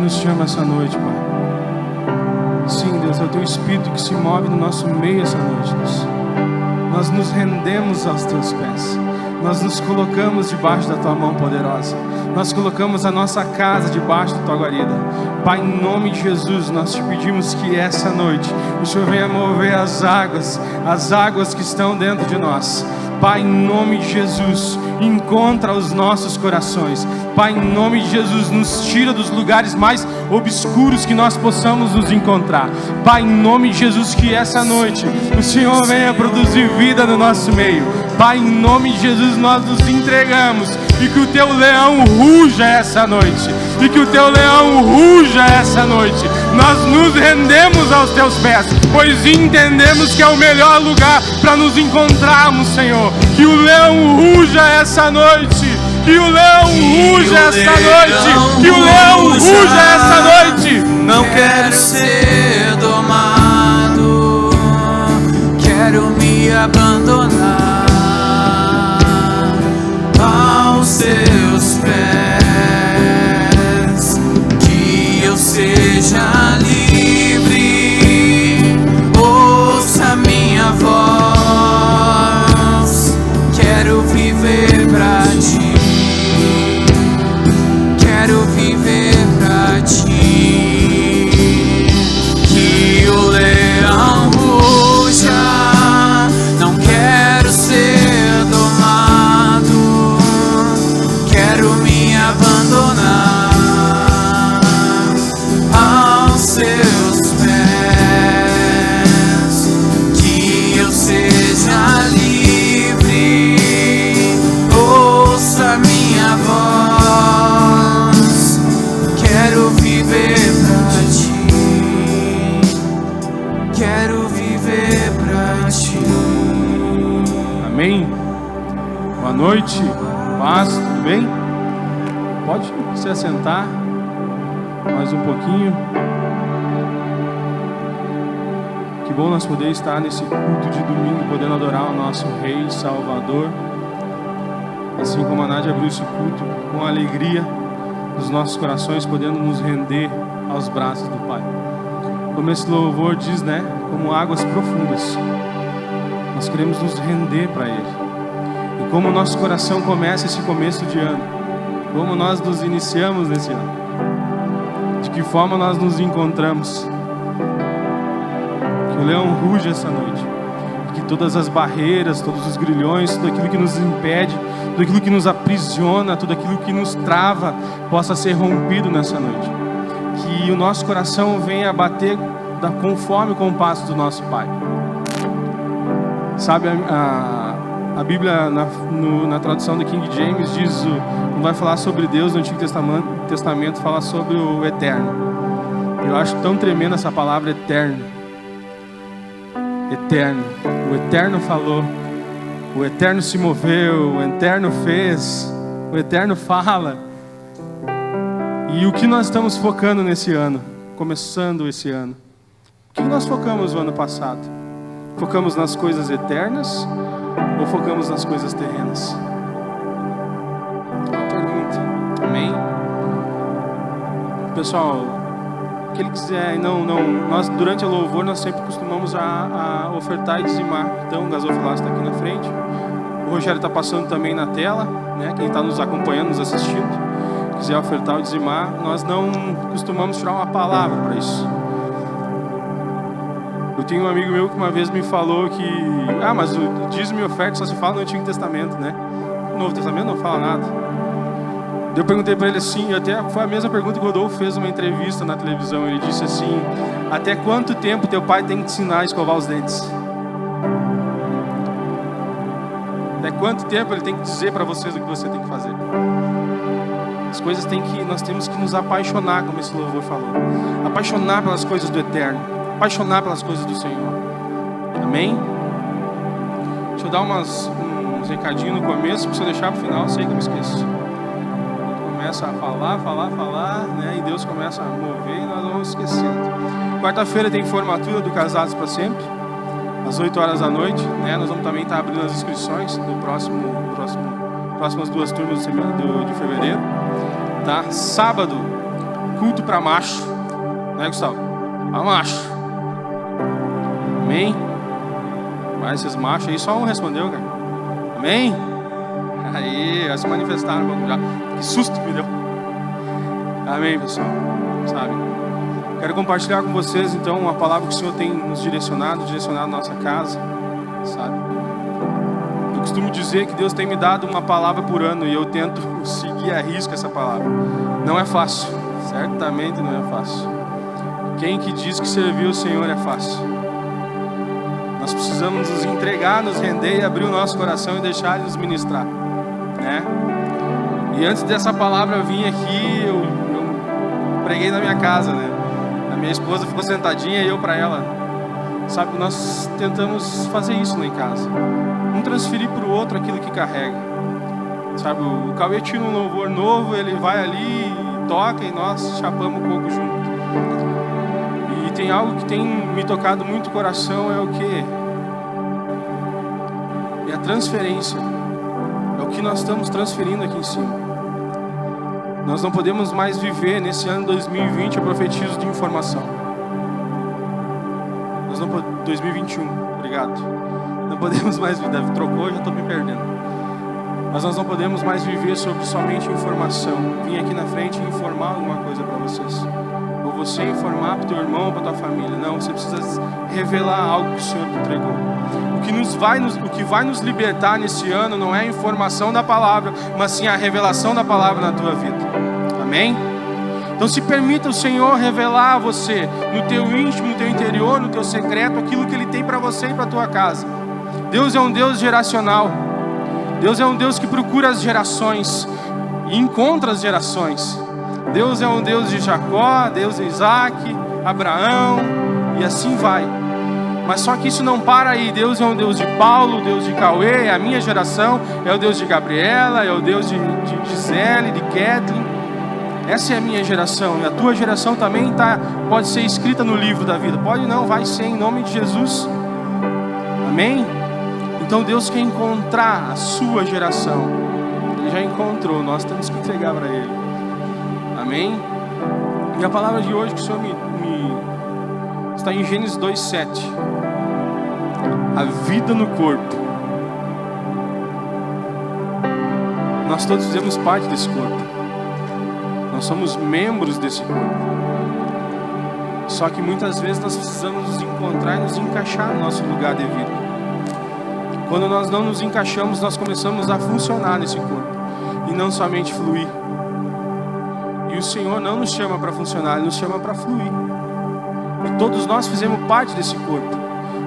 nos chama essa noite, Pai. Sim, Deus, é o Teu Espírito que se move no nosso meio essa noite, Deus. Nós nos rendemos aos Teus pés. Nós nos colocamos debaixo da Tua mão poderosa. Nós colocamos a nossa casa debaixo da Tua guarida. Pai, em nome de Jesus, nós te pedimos que essa noite o Senhor venha mover as águas que estão dentro de nós. Pai, em nome de Jesus, encontra os nossos corações. Pai, em nome de Jesus, nos tira dos lugares mais obscuros que nós possamos nos encontrar. Pai, em nome de Jesus, que essa noite o Senhor venha produzir vida no nosso meio. Pai, em nome de Jesus, nós nos entregamos e que o Teu leão ruja essa noite. E que o Teu leão ruja essa noite. Nós nos rendemos aos Teus pés, pois entendemos que é o melhor lugar para nos encontrarmos, Senhor. Que o leão ruja essa noite. Que o leão ruja essa noite. Que o leão ruja essa noite. Não quero ser domado, quero me abandonar aos Seus pés. Que eu seja livre, ouça minha voz. Quero viver pra Ti, quero viver pra Ti. Que o leão ruja, não quero ser domado, quero me abandonar aos Seus pés. Que eu seja livre, ouça minha voz. Quero viver pra Ti, quero viver pra Ti. Amém? Boa noite, paz, tudo bem? Pode se assentar mais um pouquinho. Que bom nós poder estar nesse culto de domingo, podendo adorar o nosso Rei Salvador. Assim como a Nádia abriu esse culto com alegria nos nossos corações, podendo nos render aos braços do Pai. Como esse louvor diz, né? Como águas profundas. Nós queremos nos render para Ele. E como o nosso coração começa esse começo de ano. Como nós nos iniciamos nesse ano. De que forma nós nos encontramos. Que o leão ruja essa noite. Que todas as barreiras, todos os grilhões, tudo aquilo que nos impede, tudo aquilo que nos aprisiona, tudo aquilo que nos trava, possa ser rompido nessa noite. Que o nosso coração venha bater conforme o compasso do nosso Pai. Sabe, a Bíblia, na tradução do King James, diz, não vai falar sobre Deus no Antigo Testamento, fala sobre o Eterno. Eu acho tão tremenda essa palavra, eterno. Eterno. O Eterno falou, o Eterno se moveu, o Eterno fez, o Eterno fala. E o que nós estamos focando nesse ano, começando esse ano? O que nós focamos no ano passado? Focamos nas coisas eternas ou focamos nas coisas terrenas? Uma pergunta. Amém? Pessoal, quem quiser, nós durante o louvor nós sempre costumamos a ofertar e dizimar. Então o gasofilácio está aqui na frente. O Rogério está passando também na tela, né? Quem está nos acompanhando, nos assistindo, quiser ofertar ou dizimar, nós não costumamos tirar uma palavra para isso. Eu tenho um amigo meu que uma vez me falou que mas o dízimo e oferta só se fala no Antigo Testamento, né? No Novo Testamento não fala nada. Eu perguntei para ele assim, até foi a mesma pergunta que o Rodolfo fez numa entrevista na televisão. Ele disse assim: até quanto tempo teu pai tem que te ensinar a escovar os dentes? Até quanto tempo ele tem que dizer para vocês o que você tem que fazer? As coisas nós temos que nos apaixonar, como esse louvor falou. Apaixonar pelas coisas do Eterno. Apaixonar pelas coisas do Senhor. Amém? Deixa eu dar uns recadinhos no começo, para você deixar para o final, sei que eu me esqueço. Começa a falar, né? E Deus começa a mover e nós vamos esquecendo. Quarta-feira tem formatura do Casados para Sempre, às 8 horas da noite, né? Nós vamos também estar abrindo as inscrições do próximas 2 turmas de fevereiro, tá? Sábado, culto para macho, né, Gustavo? Para macho. Amém? Mas esses machos aí, só um respondeu, cara. Amém? Aí, já se manifestaram já. Que susto que me deu. Amém, pessoal. Sabe? Quero compartilhar com vocês, então, uma palavra que o Senhor tem nos direcionado a nossa casa, sabe? Eu costumo dizer que Deus tem me dado uma palavra por ano e eu tento seguir à risca essa palavra. Não é fácil, certamente não é fácil. Quem que diz que servir o Senhor é fácil? Nós precisamos nos entregar, nos render e abrir o nosso coração e deixar Ele nos ministrar, né? E antes dessa palavra vir aqui, eu preguei na minha casa, né? A minha esposa ficou sentadinha e eu para ela. Sabe, nós tentamos fazer isso lá em casa. Não transferir para o outro aquilo que carrega. Sabe, o Cauê tira um louvor novo, ele vai ali e toca e nós chapamos um pouco junto. E tem algo que tem me tocado muito o coração, é o quê? É a transferência. É o que nós estamos transferindo aqui em cima. Nós não podemos mais viver nesse ano 2020, eu profetizo, de informação. 2021, obrigado. Não podemos mais viver, trocou, já estou me perdendo. Mas nós não podemos mais viver sobre somente informação. Vim aqui na frente informar alguma coisa para vocês. Ou você informar para o teu irmão, para a tua família. Não, você precisa revelar algo que o Senhor te entregou. O que vai nos libertar nesse ano não é a informação da palavra, mas sim a revelação da palavra na tua vida. Amém? Então se permita o Senhor revelar a você, no teu íntimo, no teu interior, no teu secreto, aquilo que Ele tem para você e para a tua casa. Deus é um Deus geracional. Deus é um Deus que procura as gerações e encontra as gerações. Deus é um Deus de Jacó, Deus de Isaac, Abraão e assim vai. Mas só que isso não para aí. Deus é um Deus de Paulo, Deus de Cauê, é a minha geração, é o Deus de Gabriela, é o Deus de Gisele, de Kathleen. Essa é a minha geração, e a tua geração também pode ser escrita no livro da vida. Pode não, vai ser, em nome de Jesus. Amém? Então Deus quer encontrar a sua geração. Ele já encontrou, nós temos que entregar para Ele. Amém? E a palavra de hoje que o Senhor está em Gênesis 2:7. A vida no corpo. Nós todos fizemos parte desse corpo. Nós somos membros desse corpo. Só que muitas vezes nós precisamos nos encontrar e nos encaixar no nosso lugar devido. Quando nós não nos encaixamos, nós começamos a funcionar nesse corpo e não somente fluir. E o Senhor não nos chama para funcionar, Ele nos chama para fluir. E todos nós fizemos parte desse corpo.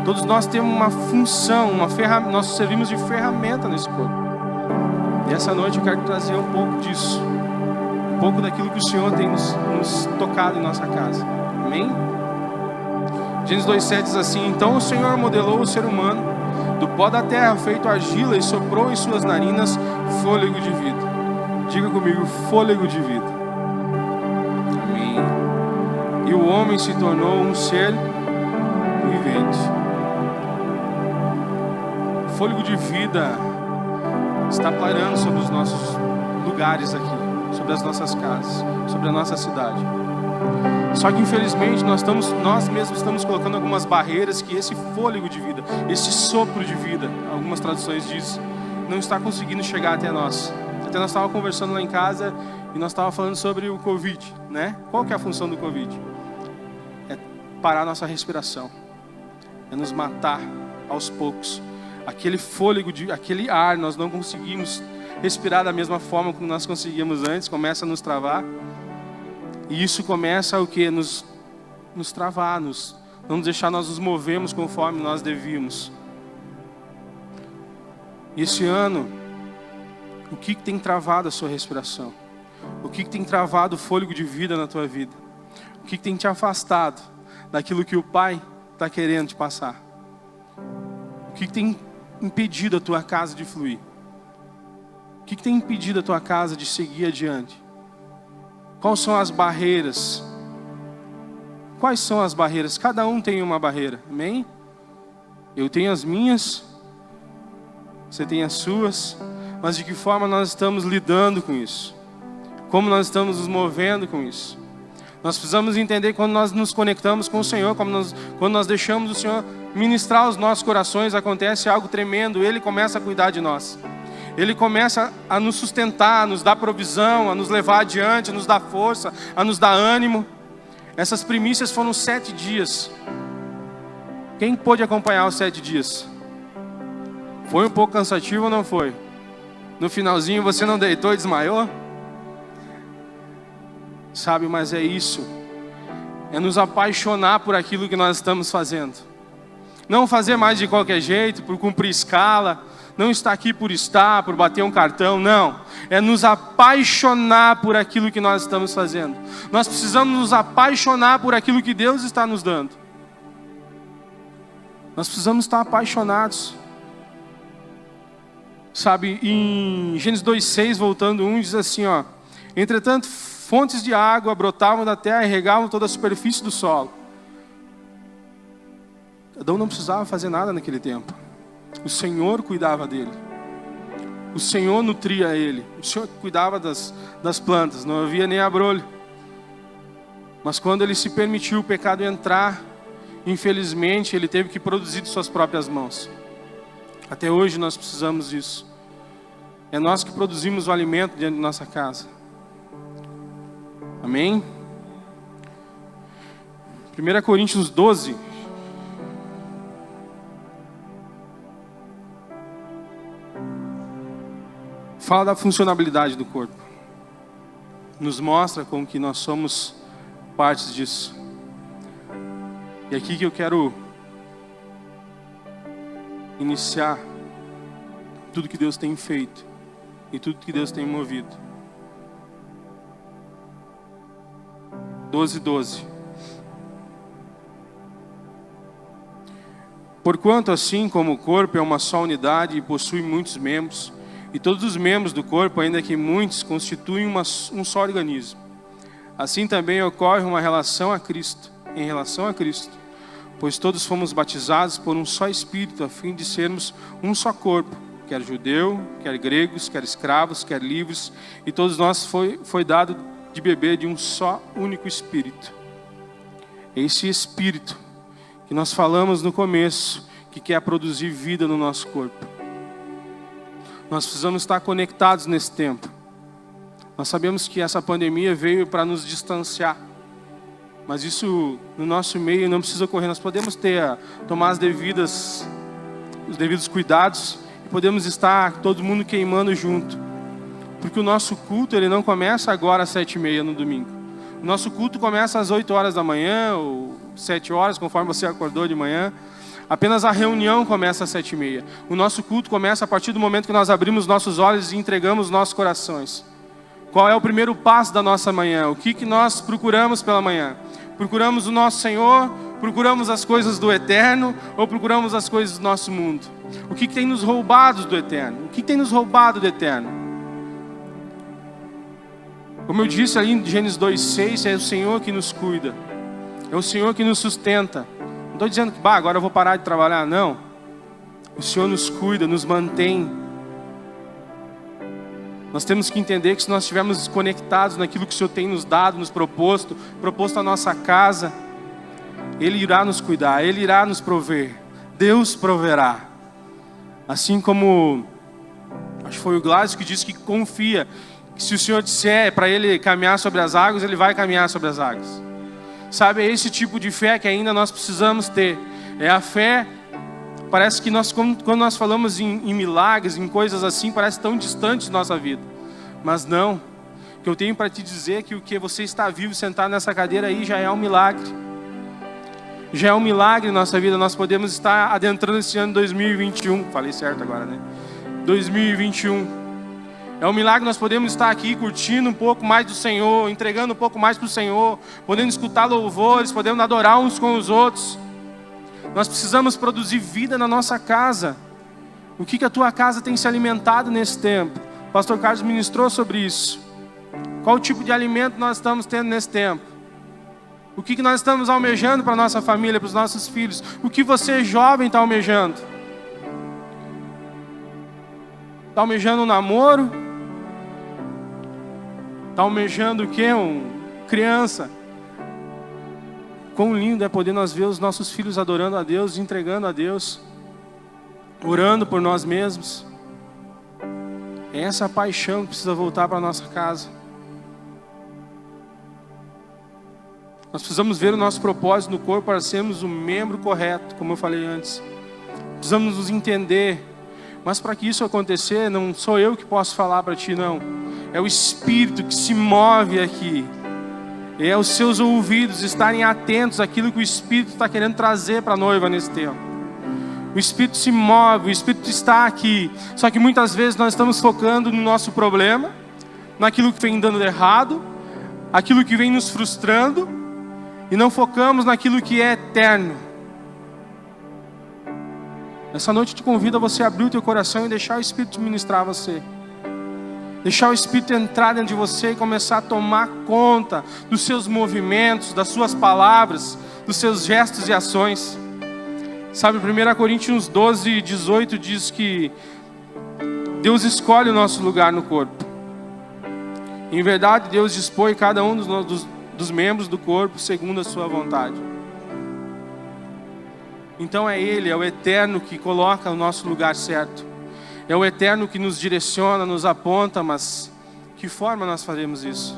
Todos nós temos uma função, nós servimos de ferramenta nesse corpo. E essa noite eu quero trazer um pouco disso. Um pouco daquilo que o Senhor tem nos tocado em nossa casa. Amém? Gênesis 2:7 diz assim: então o Senhor modelou o ser humano do pó da terra, feito argila, e soprou em suas narinas fôlego de vida. Diga comigo, fôlego de vida. Amém. E o homem se tornou um ser vivente. O fôlego de vida está pairando sobre os nossos lugares aqui, sobre as nossas casas, sobre a nossa cidade. Só que infelizmente nós mesmos estamos colocando algumas barreiras que esse fôlego de vida, esse sopro de vida, algumas traduções dizem, não está conseguindo chegar até nós. Até nós estávamos conversando lá em casa e nós estávamos falando sobre o Covid, né? Qual que é a função do Covid? É parar a nossa respiração, é nos matar aos poucos. Aquele fôlego, aquele ar, nós não conseguimos respirar da mesma forma como nós conseguíamos antes, começa a nos travar. E isso começa o que? Nos travar, não nos deixar nós nos movermos conforme nós devíamos. E esse ano, o que tem travado a sua respiração? O que tem travado o fôlego de vida na tua vida? O que tem te afastado daquilo que o Pai está querendo te passar? O que tem impedido a tua casa de fluir? O que tem impedido a tua casa de seguir adiante? Quais são as barreiras? Quais são as barreiras? Cada um tem uma barreira, amém? Eu tenho as minhas, você tem as suas, mas de que forma nós estamos lidando com isso? Como nós estamos nos movendo com isso? Nós precisamos entender quando nós nos conectamos com o Senhor, quando nós deixamos o Senhor ministrar os nossos corações, acontece algo tremendo. Ele começa a cuidar de nós. Ele começa a nos sustentar, a nos dar provisão, a nos levar adiante, a nos dar força, a nos dar ânimo. Essas primícias foram 7 dias. Quem pôde acompanhar os 7 dias? Foi um pouco cansativo ou não foi? No finalzinho você não deitou e desmaiou? Sabe, mas é isso. É nos apaixonar por aquilo que nós estamos fazendo. Não fazer mais de qualquer jeito, por cumprir escala. Não estar aqui por estar, por bater um cartão, não. É nos apaixonar por aquilo que nós estamos fazendo. Nós precisamos nos apaixonar por aquilo que Deus está nos dando. Nós precisamos estar apaixonados. Sabe, em Gênesis 2:6, voltando 1, diz assim, ó: entretanto, fontes de água brotavam da terra e regavam toda a superfície do solo. Adão não precisava fazer nada naquele tempo. O Senhor cuidava dele. O Senhor nutria ele. O Senhor cuidava das plantas. Não havia nem abrolho. Mas quando ele se permitiu o pecado entrar, infelizmente, ele teve que produzir de suas próprias mãos. Até hoje nós precisamos disso. É nós que produzimos o alimento dentro de nossa casa. Amém? 1 Coríntios 12. Fala da funcionalidade do corpo. Nos mostra como que nós somos partes disso. E aqui que eu quero iniciar tudo que Deus tem feito e tudo que Deus tem movido. 12:12. Porquanto assim como o corpo é uma só unidade e possui muitos membros, e todos os membros do corpo, ainda que muitos, constituem um só organismo, assim também ocorre uma relação a Cristo, em relação a Cristo, pois todos fomos batizados por um só Espírito, a fim de sermos um só corpo, quer judeu, quer gregos, quer escravos, quer livres, e todos nós foi dado de beber de um só único Espírito. Esse Espírito que nós falamos no começo, que quer produzir vida no nosso corpo. Nós precisamos estar conectados nesse tempo. Nós sabemos que essa pandemia veio para nos distanciar. Mas isso no nosso meio não precisa ocorrer. Nós podemos tomar os devidos cuidados e podemos estar todo mundo queimando junto. Porque o nosso culto ele não começa agora às 7:30 no domingo. O nosso culto começa às 8 horas da manhã ou 7 horas, conforme você acordou de manhã. Apenas a reunião começa às 7:30. O nosso culto começa a partir do momento que nós abrimos nossos olhos e entregamos nossos corações. Qual é o primeiro passo da nossa manhã? O que nós procuramos pela manhã? Procuramos o nosso Senhor? Procuramos as coisas do eterno? Ou procuramos as coisas do nosso mundo? O que tem nos roubado do eterno? O que tem nos roubado do eterno? Como eu disse ali em Gênesis 2:6, é o Senhor que nos cuida. É o Senhor que nos sustenta. Não estou dizendo que agora eu vou parar de trabalhar, não. O Senhor nos cuida, nos mantém. Nós temos que entender que se nós estivermos conectados naquilo que o Senhor tem nos dado, nos proposto a nossa casa, Ele irá nos cuidar, Ele irá nos prover. Deus proverá. Assim como, acho que foi o Gládio que disse que confia, que se o Senhor disser para ele caminhar sobre as águas, Ele vai caminhar sobre as águas. Sabe, é esse tipo de fé que ainda nós precisamos ter. É a fé, parece que quando nós falamos em milagres, em coisas assim, parece tão distante de nossa vida. Mas não. O que eu tenho para te dizer é que o que você está vivo, sentado nessa cadeira aí, já é um milagre. Já é um milagre em nossa vida. Nós podemos estar adentrando esse ano 2021. Falei certo agora, né? 2021. É um milagre nós podemos estar aqui curtindo um pouco mais do Senhor, entregando um pouco mais para o Senhor, podendo escutar louvores, podendo adorar uns com os outros. Nós precisamos produzir vida na nossa casa. O que a tua casa tem se alimentado nesse tempo? O pastor Carlos ministrou sobre isso. Qual o tipo de alimento nós estamos tendo nesse tempo? O que nós estamos almejando para a nossa família, para os nossos filhos? O que você jovem está almejando? Está almejando um namoro? Está almejando o quê? Criança? quão lindo é poder nós ver os nossos filhos adorando a Deus, entregando a Deus, orando por nós mesmos. É essa paixão que precisa voltar para a nossa casa. Nós precisamos ver o nosso propósito no corpo para sermos o membro correto, como eu falei antes. Precisamos nos entender. Mas para que isso acontecer, não sou eu que posso falar para ti, não. É o Espírito que se move aqui. É os seus ouvidos estarem atentos àquilo que o Espírito está querendo trazer para a noiva nesse tempo. O Espírito se move, o Espírito está aqui. Só que muitas vezes nós estamos focando no nosso problema, naquilo que vem dando errado, aquilo que vem nos frustrando, e não focamos naquilo que é eterno. Essa noite eu te convido a você abrir o teu coração e deixar o Espírito ministrar a você. Deixar o Espírito entrar dentro de você e começar a tomar conta dos seus movimentos, das suas palavras, dos seus gestos e ações. Sabe, 1 Coríntios 12, 18 diz que Deus escolhe o nosso lugar no corpo. Em verdade, Deus dispõe cada um dos membros do corpo segundo a sua vontade. Então é Ele, é o Eterno que coloca o nosso lugar certo. É o Eterno que nos direciona, nos aponta, mas que forma nós faremos isso?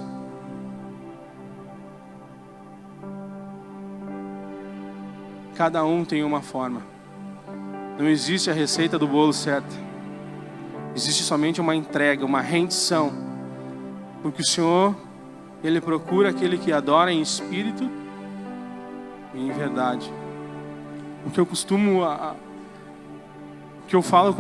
Cada um tem uma forma. Não existe a receita do bolo certa. Existe somente uma entrega, uma rendição. Porque o Senhor, Ele procura aquele que adora em espírito e em verdade. O que eu costumo... O que eu falo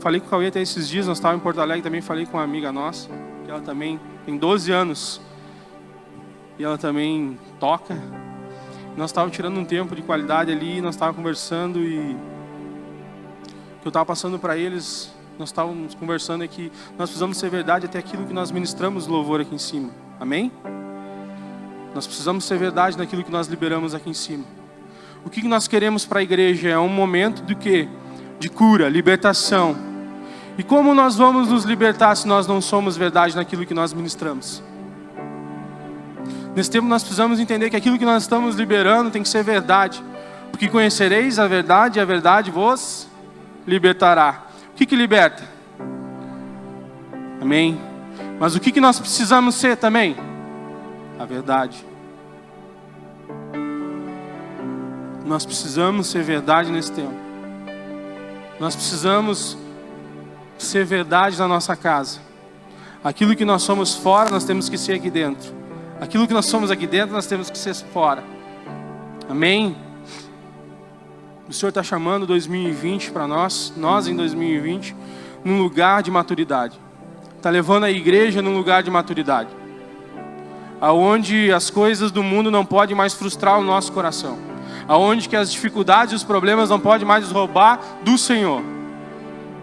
Falei com o Cauê até esses dias, nós estávamos em Porto Alegre, também falei com uma amiga nossa, que ela também tem 12 anos, e ela também toca. Nós estávamos tirando um tempo de qualidade ali, nós estávamos conversando, e o que eu estava passando para eles, nós estávamos conversando é que nós precisamos ser verdade até aquilo que nós ministramos louvor aqui em cima, amém? Nós precisamos ser verdade naquilo que nós liberamos aqui em cima. O que nós queremos para a igreja é um momento do quê? De cura, libertação. E como nós vamos nos libertar se nós não somos verdade naquilo que nós ministramos? Nesse tempo nós precisamos entender que aquilo que nós estamos liberando tem que ser verdade. Porque conhecereis a verdade e a verdade vos libertará. O que liberta? Amém? Mas o que nós precisamos ser também? A verdade. Nós precisamos ser verdade nesse tempo. Nós precisamos ser verdade na nossa casa. Aquilo que nós somos fora, nós temos que ser aqui dentro. Aquilo que nós somos aqui dentro, nós temos que ser fora. Amém? O Senhor está chamando 2020 para nós em 2020, num lugar de maturidade. Está levando a igreja num lugar de maturidade. Aonde as coisas do mundo não podem mais frustrar o nosso coração. Aonde que as dificuldades e os problemas não podem mais nos roubar do Senhor.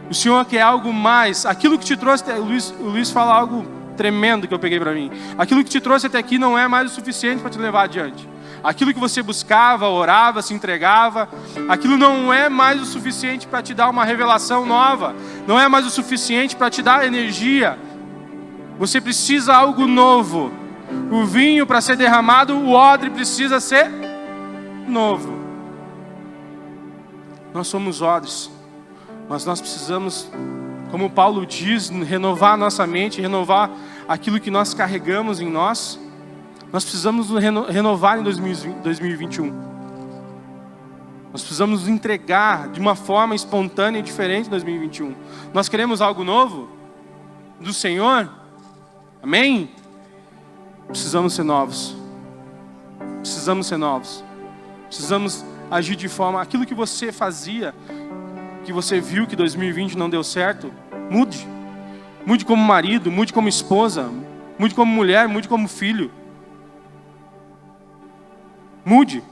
O Senhor quer algo mais. Aquilo que te trouxe, o Luiz fala algo tremendo que eu peguei para mim. Aquilo que te trouxe até aqui não é mais o suficiente para te levar adiante. Aquilo que você buscava, orava, se entregava, aquilo não é mais o suficiente para te dar uma revelação nova. Não é mais o suficiente para te dar energia. Você precisa de algo novo. O vinho para ser derramado, o odre precisa ser novo. Nós somos odres, mas nós precisamos, como Paulo diz, renovar a nossa mente, renovar aquilo que nós carregamos em nós. Nós precisamos nos renovar em 2021. Nós precisamos nos entregar de uma forma espontânea e diferente em 2021. Nós queremos algo novo do Senhor? Amém? Precisamos ser novos. Precisamos ser novos. Precisamos agir de forma... Aquilo que você fazia, que você viu que 2020 não deu certo, mude. Mude como marido, mude como esposa, mude como mulher, mude como filho. Mude.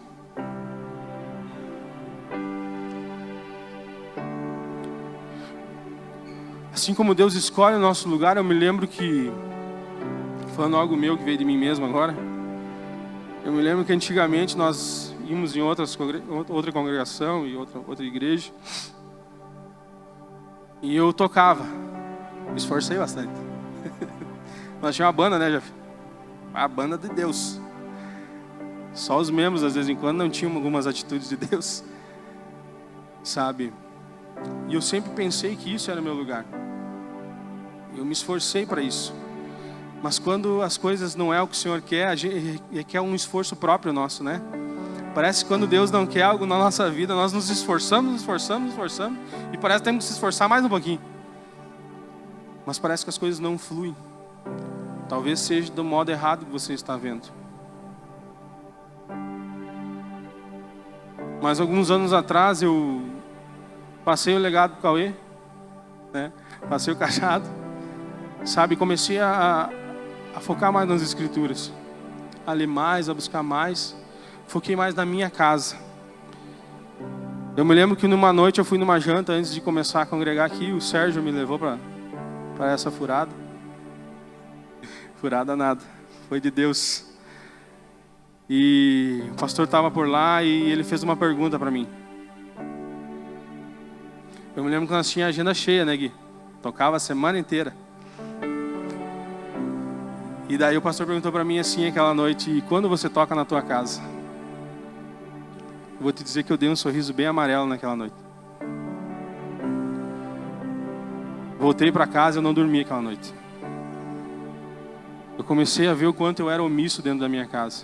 Assim como Deus escolhe o nosso lugar, eu me lembro que, falando algo meu que veio de mim mesmo agora, eu me lembro que antigamente nós íamos em outra congregação e outra igreja, e eu tocava, me esforcei bastante. Nós tínhamos uma banda, né, Jeff? A banda de Deus. Só os membros, às vezes em quando, não tinham algumas atitudes de Deus, sabe? E eu sempre pensei que isso era o meu lugar. Eu me esforcei para isso. Mas quando as coisas não é o que o Senhor quer, a gente quer um esforço próprio nosso, né? Parece que quando Deus não quer algo na nossa vida, nós nos esforçamos, e parece que temos que se esforçar mais um pouquinho. Mas parece que as coisas não fluem. Talvez seja do modo errado que você está vendo. Mas alguns anos atrás eu passei o legado para o Cauê, né? Passei o cajado, sabe? Comecei a focar mais nas escrituras, a ler mais, a buscar mais. Foquei mais na minha casa. Eu me lembro que numa noite eu fui numa janta antes de começar a congregar aqui. O Sérgio me levou para essa furada. Furada nada, foi de Deus. E o pastor estava por lá e ele fez uma pergunta para mim. Eu me lembro que nós tínhamos agenda cheia, né, Gui? Tocava a semana inteira. E daí o pastor perguntou para mim assim aquela noite: e quando você toca na tua casa? Eu vou te dizer que eu dei um sorriso bem amarelo naquela noite. Voltei para casa e eu não dormi aquela noite. Eu comecei a ver o quanto eu era omisso dentro da minha casa.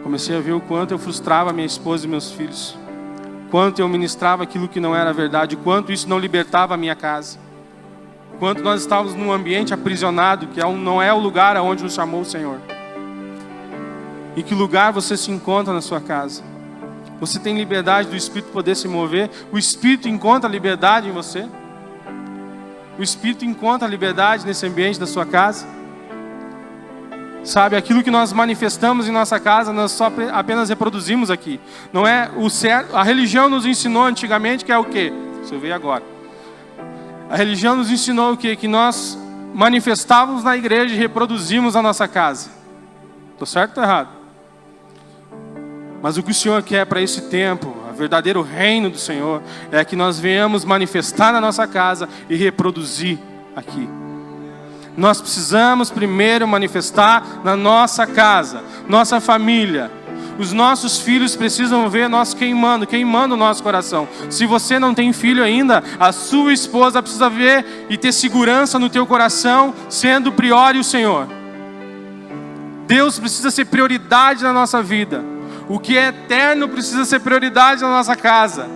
Comecei a ver o quanto eu frustrava minha esposa e meus filhos. Quanto eu ministrava aquilo que não era verdade. Quanto isso não libertava a minha casa. Quanto nós estávamos num ambiente aprisionado, que não é o lugar aonde nos chamou o Senhor. Em que lugar você se encontra na sua casa? Você tem liberdade do Espírito poder se mover? O Espírito encontra liberdade em você? O Espírito encontra liberdade nesse ambiente da sua casa? Sabe, aquilo que nós manifestamos em nossa casa, nós só apenas reproduzimos aqui. Não é o certo. A religião nos ensinou antigamente que é o quê? Deixa eu ver agora. A religião nos ensinou o quê? Que nós manifestávamos na igreja e reproduzimos na nossa casa. Estou certo ou errado? Mas o que o Senhor quer para esse tempo, o verdadeiro reino do Senhor, é que nós venhamos manifestar na nossa casa e reproduzir aqui. Nós precisamos primeiro manifestar na nossa casa, nossa família. Os nossos filhos precisam ver nós queimando o nosso coração. Se você não tem filho ainda, a sua esposa precisa ver e ter segurança no teu coração, sendo priori o Senhor. Deus precisa ser prioridade na nossa vida. O que é eterno precisa ser prioridade na nossa casa.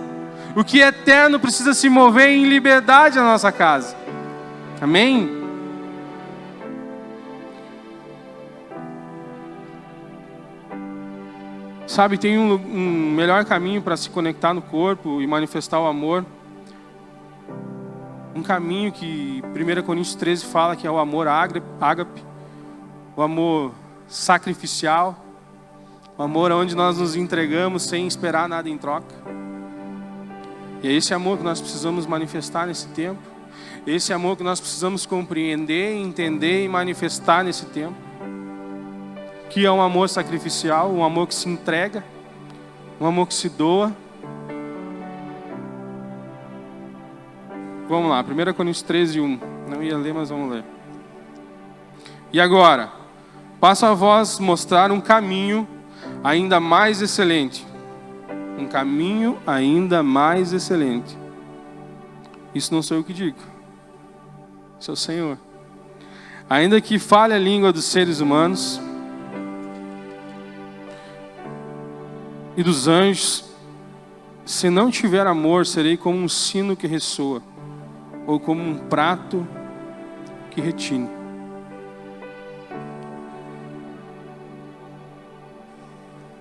O que é eterno precisa se mover em liberdade na nossa casa. Amém? Sabe, tem um melhor caminho para se conectar no corpo e manifestar o amor. Um caminho que 1 Coríntios 13 fala que é o amor ágape, o amor sacrificial, o amor onde nós nos entregamos sem esperar nada em troca. E é esse amor que nós precisamos manifestar nesse tempo. Esse amor que nós precisamos compreender, entender e manifestar nesse tempo. Que é um amor sacrificial, um amor que se entrega, um amor que se doa. Vamos lá, 1 Coríntios 13, 1. Não ia ler, mas vamos ler. E agora, passo a vós mostrar um caminho ainda mais excelente. Um caminho ainda mais excelente. Isso não sou eu que digo. Isso é o Senhor. Ainda que fale a língua dos seres humanos e dos anjos, se não tiver amor, serei como um sino que ressoa, ou como um prato que retine.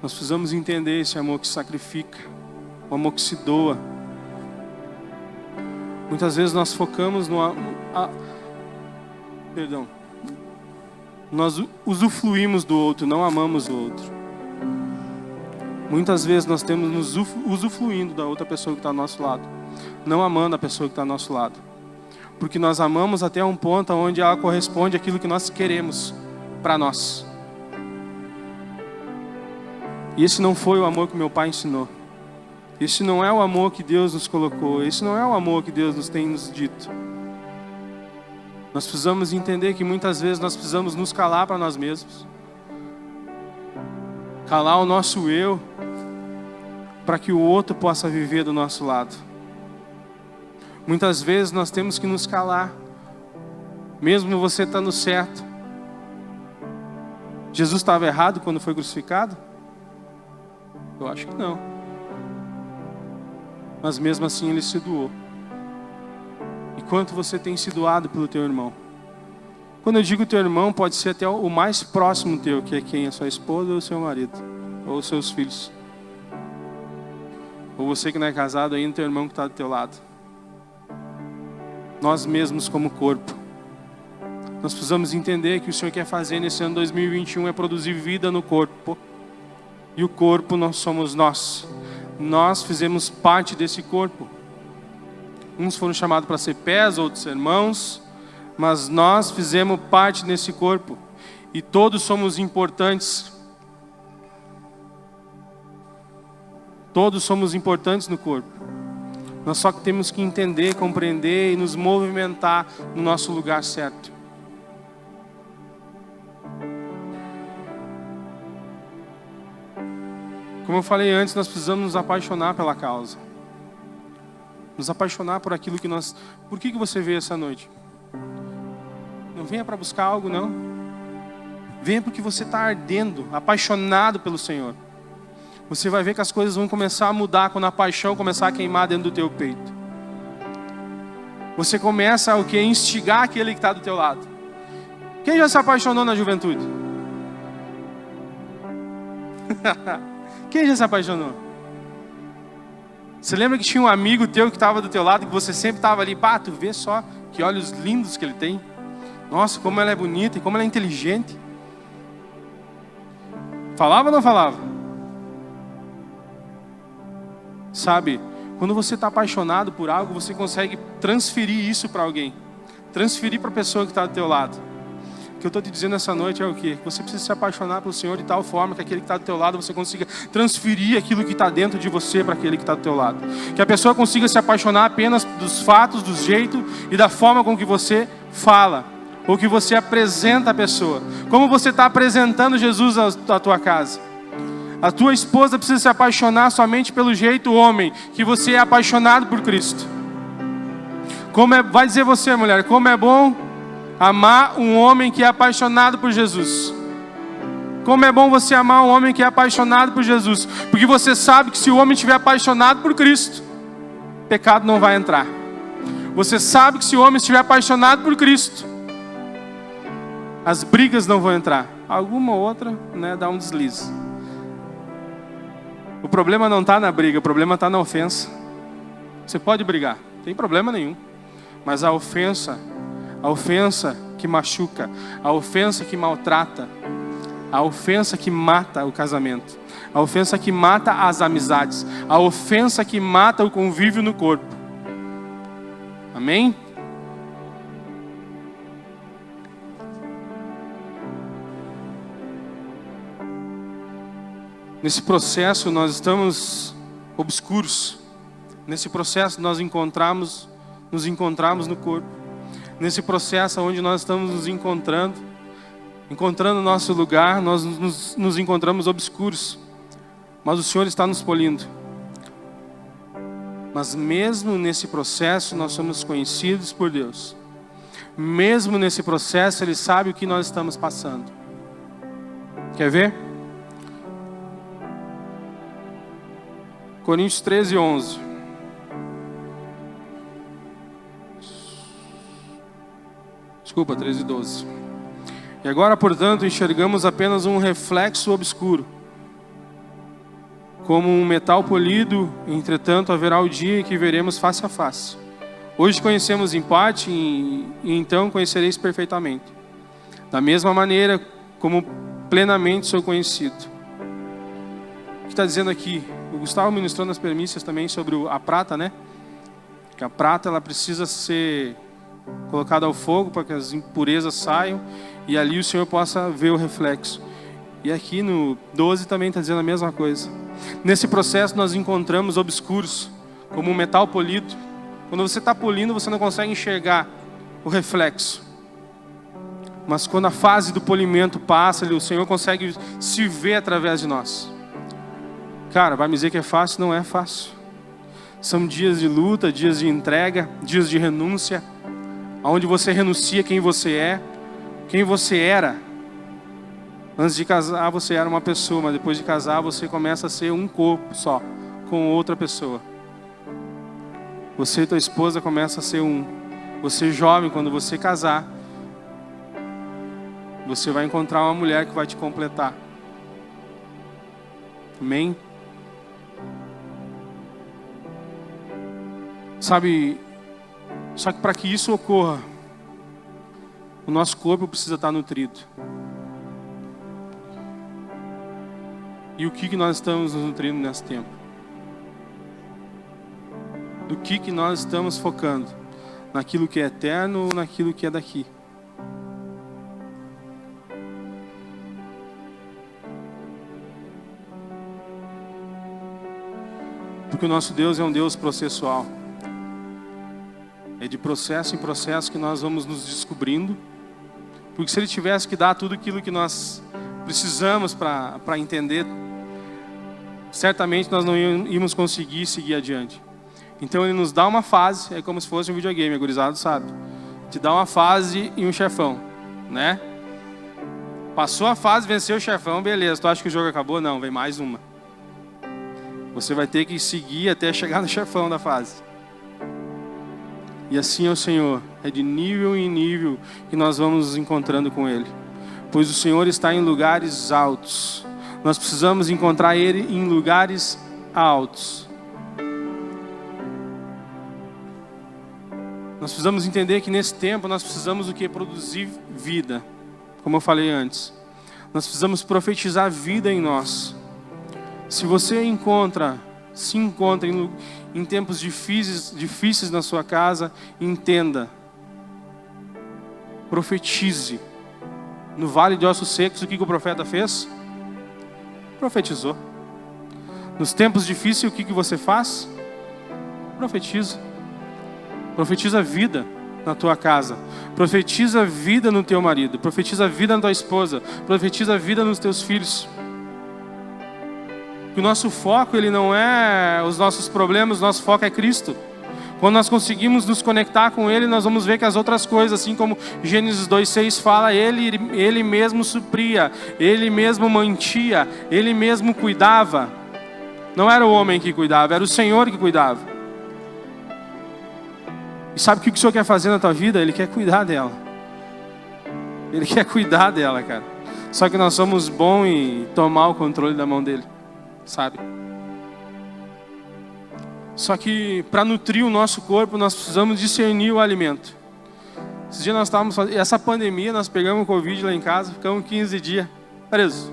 Nós precisamos entender esse amor que sacrifica, o amor que se doa. Muitas vezes nós focamos nós usufruímos do outro, não amamos o outro. Muitas vezes nós temos nos usufruindo da outra pessoa que está ao nosso lado, não amando a pessoa que está ao nosso lado. Porque nós amamos até um ponto onde ela corresponde àquilo que nós queremos para nós. E esse não foi o amor que meu pai ensinou. Esse não é o amor que Deus nos colocou. Esse não é o amor que Deus nos tem nos dito. Nós precisamos entender que muitas vezes nós precisamos nos calar para nós mesmos. calar o nosso eu, para que o outro possa viver do nosso lado. Muitas vezes nós temos que nos calar, mesmo você estando certo. Jesus estava errado quando foi crucificado? Eu acho que não. Mas mesmo assim ele se doou. E quanto você tem se doado pelo teu irmão? Quando eu digo teu irmão, pode ser até o mais próximo teu, que é quem? A sua esposa ou o seu marido? Ou os seus filhos? Ou você que não é casado ainda, teu irmão que está do teu lado. Nós mesmos como corpo. Nós precisamos entender que o Senhor quer fazer nesse ano 2021 é produzir vida no corpo. E o corpo nós somos nós. Nós fizemos parte desse corpo. Uns foram chamados para ser pés, outros ser mãos. Mas nós fizemos parte desse corpo. E todos somos importantes. Todos somos importantes no corpo. Nós só temos que entender, compreender e nos movimentar no nosso lugar certo. Como eu falei antes, nós precisamos nos apaixonar pela causa. Nos apaixonar por aquilo que nós... Por que você veio essa noite? Não venha para buscar algo, não. Venha porque você está ardendo, apaixonado pelo Senhor. Você vai ver que as coisas vão começar a mudar quando a paixão começar a queimar dentro do teu peito. Você começa a instigar aquele que está do teu lado. Quem já se apaixonou na juventude? Quem já se apaixonou? Você lembra que tinha um amigo teu que estava do teu lado, que você sempre estava ali, pá, tu vê só que olhos lindos que ele tem. Nossa, como ela é bonita e como ela é inteligente. Falava ou não falava? Sabe, quando você está apaixonado por algo, você consegue transferir isso para alguém. Transferir para a pessoa que está do teu lado. O que eu estou te dizendo essa noite é o quê? Você precisa se apaixonar pelo Senhor de tal forma que aquele que está do teu lado, você consiga transferir aquilo que está dentro de você para aquele que está do teu lado. Que a pessoa consiga se apaixonar apenas dos fatos, do jeito e da forma com que você fala. Ou que você apresenta a pessoa. Como você está apresentando Jesus à tua casa. A tua esposa precisa se apaixonar somente pelo jeito homem, que você é apaixonado por Cristo. Vai dizer você, mulher, como é bom amar um homem que é apaixonado por Jesus. Como é bom você amar um homem que é apaixonado por Jesus. Porque você sabe que se o homem estiver apaixonado por Cristo, pecado não vai entrar. Você sabe que se o homem estiver apaixonado por Cristo, as brigas não vão entrar. Alguma outra, dá um deslize. O problema não está na briga, o problema está na ofensa. Você pode brigar, não tem problema nenhum. Mas a ofensa que machuca, a ofensa que maltrata, a ofensa que mata o casamento, a ofensa que mata as amizades, a ofensa que mata o convívio no corpo. Amém? Nesse processo nós estamos obscuros. Nesse processo nós nos encontramos no corpo. Nesse processo onde nós estamos nos encontrando o nosso lugar, nós nos encontramos obscuros. Mas o Senhor está nos polindo. Mas mesmo nesse processo nós somos conhecidos por Deus. Mesmo nesse processo Ele sabe o que nós estamos passando. Quer ver? Coríntios 13, 11. Desculpa, 13, 12. E agora, portanto, enxergamos apenas um reflexo obscuro, como um metal polido. Entretanto, haverá o dia em que veremos face a face. Hoje conhecemos em parte e então conhecereis perfeitamente. Da mesma maneira como plenamente sou conhecido. O que está dizendo aqui? O Gustavo ministrou nas premissas também sobre a prata, né? Que a prata ela precisa ser colocada ao fogo para que as impurezas saiam e ali o Senhor possa ver o reflexo. E aqui no 12 também está dizendo a mesma coisa. Nesse processo nós encontramos obscuros, como um metal polido. Quando você está polindo, você não consegue enxergar o reflexo. Mas quando a fase do polimento passa, o Senhor consegue se ver através de nós. Cara, vai me dizer que é fácil? Não é fácil. São dias de luta, dias de entrega, dias de renúncia, onde você renuncia quem você é, quem você era. Antes de casar você era uma pessoa, mas depois de casar você começa a ser um corpo só, com outra pessoa. Você e tua esposa começa a ser um. Você jovem, quando você casar, você vai encontrar uma mulher que vai te completar. Amém? Sabe, só que para que isso ocorra, o nosso corpo precisa estar nutrido. E o que nós estamos nos nutrindo nesse tempo? Do que nós estamos focando? Naquilo que é eterno ou naquilo que é daqui? Porque o nosso Deus é um Deus processual. É de processo em processo que nós vamos nos descobrindo. Porque se Ele tivesse que dar tudo aquilo que nós precisamos para entender, certamente nós não íamos conseguir seguir adiante. Então Ele nos dá uma fase, é como se fosse um videogame, a gurizada sabe. Te dá uma fase e um chefão, né? Passou a fase, venceu o chefão, beleza. Tu acha que o jogo acabou? Não, vem mais uma. Você vai ter que seguir até chegar no chefão da fase. E assim é o Senhor, é de nível em nível que nós vamos nos encontrando com Ele. Pois o Senhor está em lugares altos. Nós precisamos encontrar Ele em lugares altos. Nós precisamos entender que nesse tempo nós precisamos do que? Produzir vida. Como eu falei antes. Nós precisamos profetizar vida em nós. Se você se encontra em tempos difíceis na sua casa, entenda. Profetize. No vale de ossos secos, o que o profeta fez? Profetizou. Nos tempos difíceis, o que você faz? Profetiza. Profetiza vida na tua casa. Profetiza vida no teu marido. Profetiza vida na tua esposa. Profetiza vida nos teus filhos. Que o nosso foco, ele não é os nossos problemas, o nosso foco é Cristo. Quando nós conseguimos nos conectar com Ele, nós vamos ver que as outras coisas, assim como Gênesis 2:6 fala, Ele mesmo supria, Ele mesmo mantia, Ele mesmo cuidava. Não era o homem que cuidava, era o Senhor que cuidava. E sabe o que o Senhor quer fazer na tua vida? Ele quer cuidar dela. Ele quer cuidar dela, cara. Só que nós somos bons em tomar o controle da mão dele, sabe? Só que para nutrir o nosso corpo, nós precisamos discernir o alimento. Esse dia nós estávamos fazendo, essa pandemia, nós pegamos o Covid lá em casa, ficamos 15 dias presos.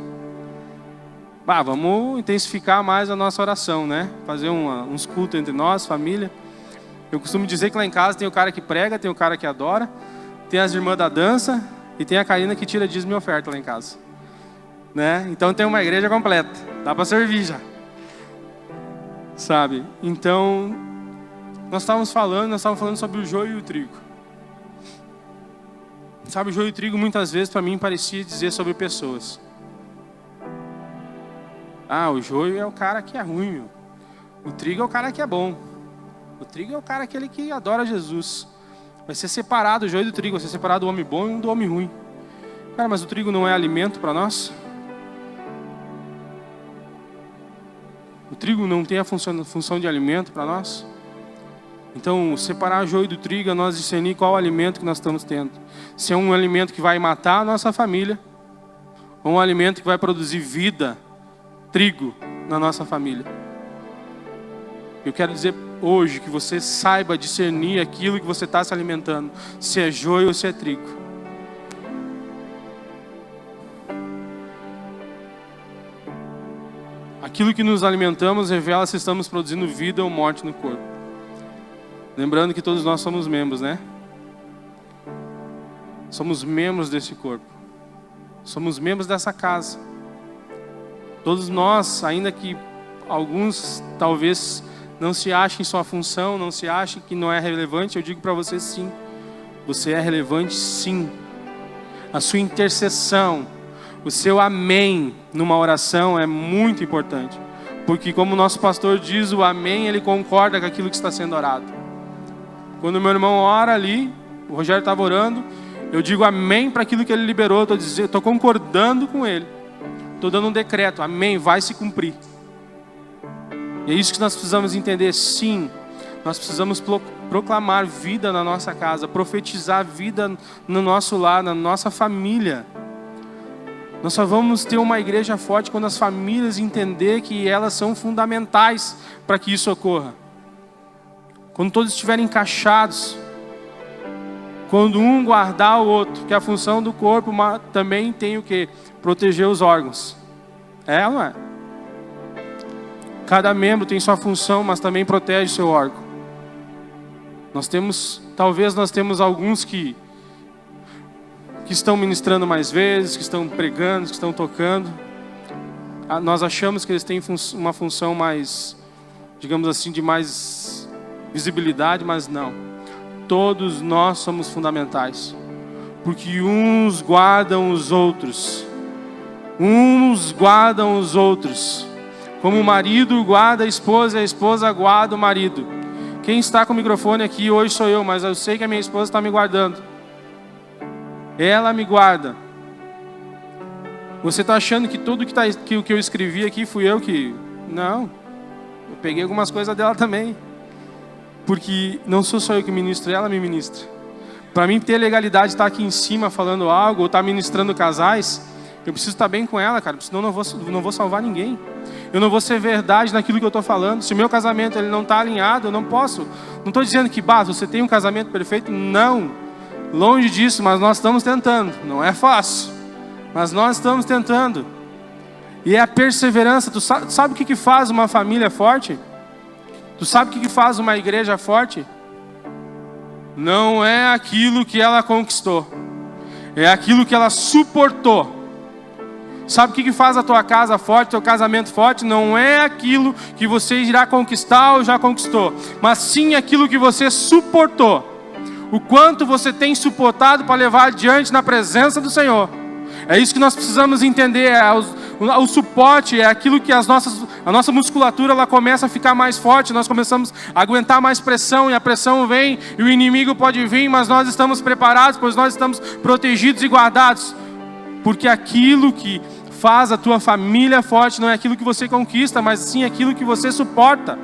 Vamos intensificar mais a nossa oração, né? Fazer uns cultos entre nós, família. Eu costumo dizer que lá em casa tem o cara que prega, tem o cara que adora, tem as irmãs da dança e tem a Karina que tira dízimo e oferta lá em casa, né? Então tem uma igreja completa, dá para servir já. Sabe? Então, nós estávamos falando sobre o joio e o trigo. Sabe, o joio e o trigo muitas vezes para mim parecia dizer sobre pessoas. O joio é o cara que é ruim, meu. O trigo é o cara que é bom. O trigo é o cara aquele que adora Jesus. Vai ser separado o joio do trigo, vai ser separado o homem bom e do homem ruim. Cara, mas o trigo não é alimento para nós? O trigo não tem a função de alimento para nós? Então, separar o joio do trigo é nós discernir qual alimento que nós estamos tendo. Se é um alimento que vai matar a nossa família, ou um alimento que vai produzir vida, trigo, na nossa família. Eu quero dizer hoje que você saiba discernir aquilo que você está se alimentando, se é joio ou se é trigo. Aquilo que nos alimentamos revela se estamos produzindo vida ou morte no corpo. Lembrando que todos nós somos membros, né? Somos membros desse corpo. Somos membros dessa casa. Todos nós, ainda que alguns talvez não se achem sua função, não se achem que não é relevante, eu digo para você sim. Você é relevante sim. A sua intercessão, o seu amém numa oração é muito importante. Porque como o nosso pastor diz, o amém, ele concorda com aquilo que está sendo orado. Quando meu irmão ora ali, o Rogério estava orando, eu digo amém para aquilo que ele liberou, estou concordando com ele. Estou dando um decreto, amém, vai se cumprir. E é isso que nós precisamos entender, sim. Nós precisamos proclamar vida na nossa casa, profetizar vida no nosso lar, na nossa família. Nós só vamos ter uma igreja forte quando as famílias entenderem que elas são fundamentais para que isso ocorra. Quando todos estiverem encaixados. Quando um guardar o outro, que a função do corpo também tem o quê? Proteger os órgãos. É ou não é? Cada membro tem sua função, mas também protege seu órgão. Talvez nós temos alguns que estão ministrando mais vezes, que estão pregando, que estão tocando. Nós achamos que eles têm uma função mais, digamos assim, de mais visibilidade, mas não. Todos nós somos fundamentais. Porque uns guardam os outros. Uns guardam os outros. Como o marido guarda a esposa e a esposa guarda o marido. Quem está com o microfone aqui hoje sou eu, mas eu sei que a minha esposa está me guardando. Ela me guarda. Você está achando que tudo que eu escrevi aqui fui eu que... Não. Eu peguei algumas coisas dela também. Porque não sou só eu que ministro, ela me ministra. Para mim ter legalidade de estar aqui em cima falando algo, ou estar ministrando casais, eu preciso estar bem com ela, cara. Senão eu não vou salvar ninguém. Eu não vou ser verdade naquilo que eu estou falando. Se o meu casamento ele não está alinhado, eu não posso. Não estou dizendo que, você tem um casamento perfeito. Não. Longe disso, mas nós estamos tentando. Não é fácil. Mas nós estamos tentando. E é a perseverança. Tu sabe o que faz uma família forte? Tu sabe o que faz uma igreja forte? Não é aquilo que ela conquistou. É aquilo que ela suportou. Sabe o que faz a tua casa forte, teu casamento forte? Não é aquilo que você irá conquistar ou já conquistou, mas sim aquilo que você suportou. O quanto você tem suportado para levar adiante na presença do Senhor. É isso que nós precisamos entender. O suporte é aquilo que a nossa musculatura ela começa a ficar mais forte. Nós começamos a aguentar mais pressão. E a pressão vem e o inimigo pode vir. Mas nós estamos preparados, pois nós estamos protegidos e guardados. Porque aquilo que faz a tua família forte não é aquilo que você conquista, mas sim aquilo que você suporta.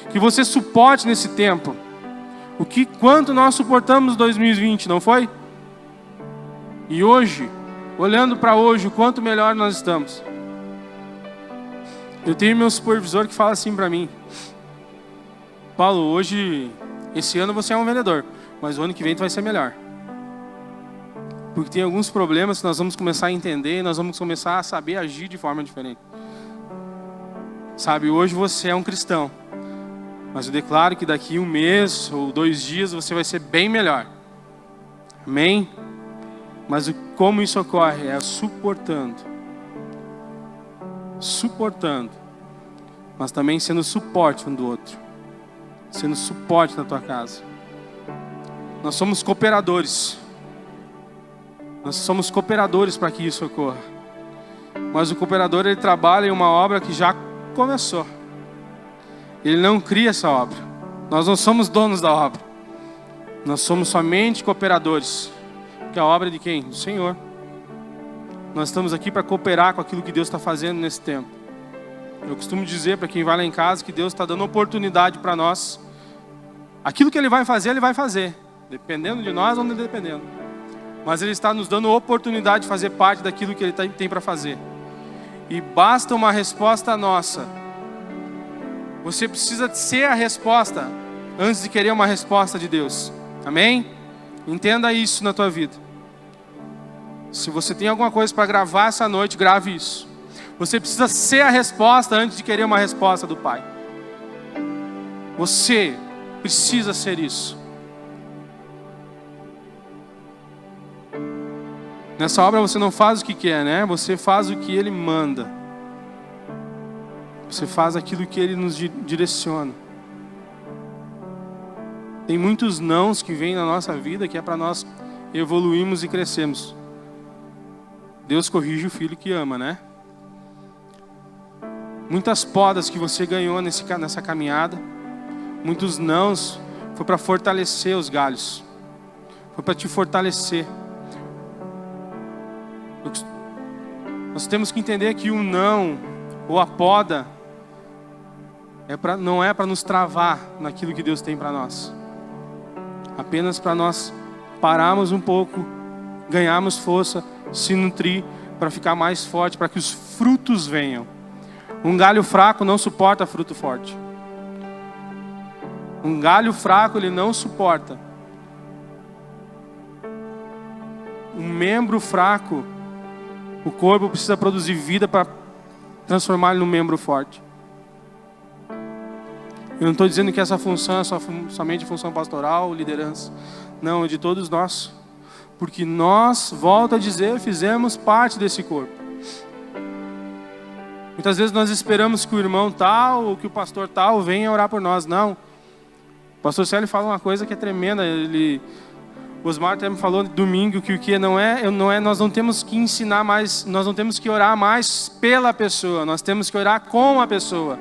Que você suporte nesse tempo. Quanto nós suportamos 2020, não foi? E hoje, olhando para hoje, o quanto melhor nós estamos. Eu tenho meu supervisor que fala assim para mim: Paulo, hoje, esse ano você é um vendedor, mas o ano que vem tu vai ser melhor. Porque tem alguns problemas que nós vamos começar a entender, nós vamos começar a saber agir de forma diferente. Sabe, hoje você é um cristão, mas eu declaro que daqui 1 mês ou 2 dias você vai ser bem melhor. Amém? Mas como isso ocorre? É suportando. Suportando. Mas também sendo suporte um do outro. Sendo suporte na tua casa. Nós somos cooperadores. Nós somos cooperadores para que isso ocorra. Mas o cooperador ele trabalha em uma obra que já começou. Ele não cria essa obra. Nós não somos donos da obra. Nós somos somente cooperadores. Que a obra é de quem? Do Senhor. Nós estamos aqui para cooperar com aquilo que Deus está fazendo nesse tempo. Eu costumo dizer para quem vai lá em casa que Deus está dando oportunidade para nós. Aquilo que Ele vai fazer, Ele vai fazer. Dependendo de nós ou não dependendo. Mas Ele está nos dando oportunidade de fazer parte daquilo que Ele tem para fazer. E basta uma resposta nossa. Você precisa ser a resposta antes de querer uma resposta de Deus. Amém? Entenda isso na tua vida. Se você tem alguma coisa para gravar essa noite, grave isso. Você precisa ser a resposta antes de querer uma resposta do Pai. Você precisa ser isso. Nessa obra você não faz o que quer, né? Você faz o que Ele manda. Você faz aquilo que Ele nos direciona. Tem muitos nãos que vêm na nossa vida que é para nós evoluirmos e crescermos. Deus corrige o filho que ama, né? Muitas podas que você ganhou nessa caminhada, muitos nãos, foi para fortalecer os galhos. Foi para te fortalecer. Nós temos que entender que o não, ou a poda, não é para nos travar naquilo que Deus tem para nós. Apenas para nós pararmos um pouco, ganharmos força, se nutrir, para ficar mais forte, para que os frutos venham. Um galho fraco não suporta fruto forte. Um galho fraco, ele não suporta. Um membro fraco, o corpo precisa produzir vida para transformar ele num membro forte. Eu não estou dizendo que essa função é somente função pastoral, liderança. Não, é de todos nós. Porque nós, volto a dizer, fizemos parte desse corpo. Muitas vezes nós esperamos que o irmão tal ou que o pastor tal venha orar por nós. Não. O pastor Célio fala uma coisa que é tremenda. O Osmar até me falou domingo que o que não é, nós não temos que ensinar mais, nós não temos que orar mais pela pessoa, nós temos que orar com a pessoa.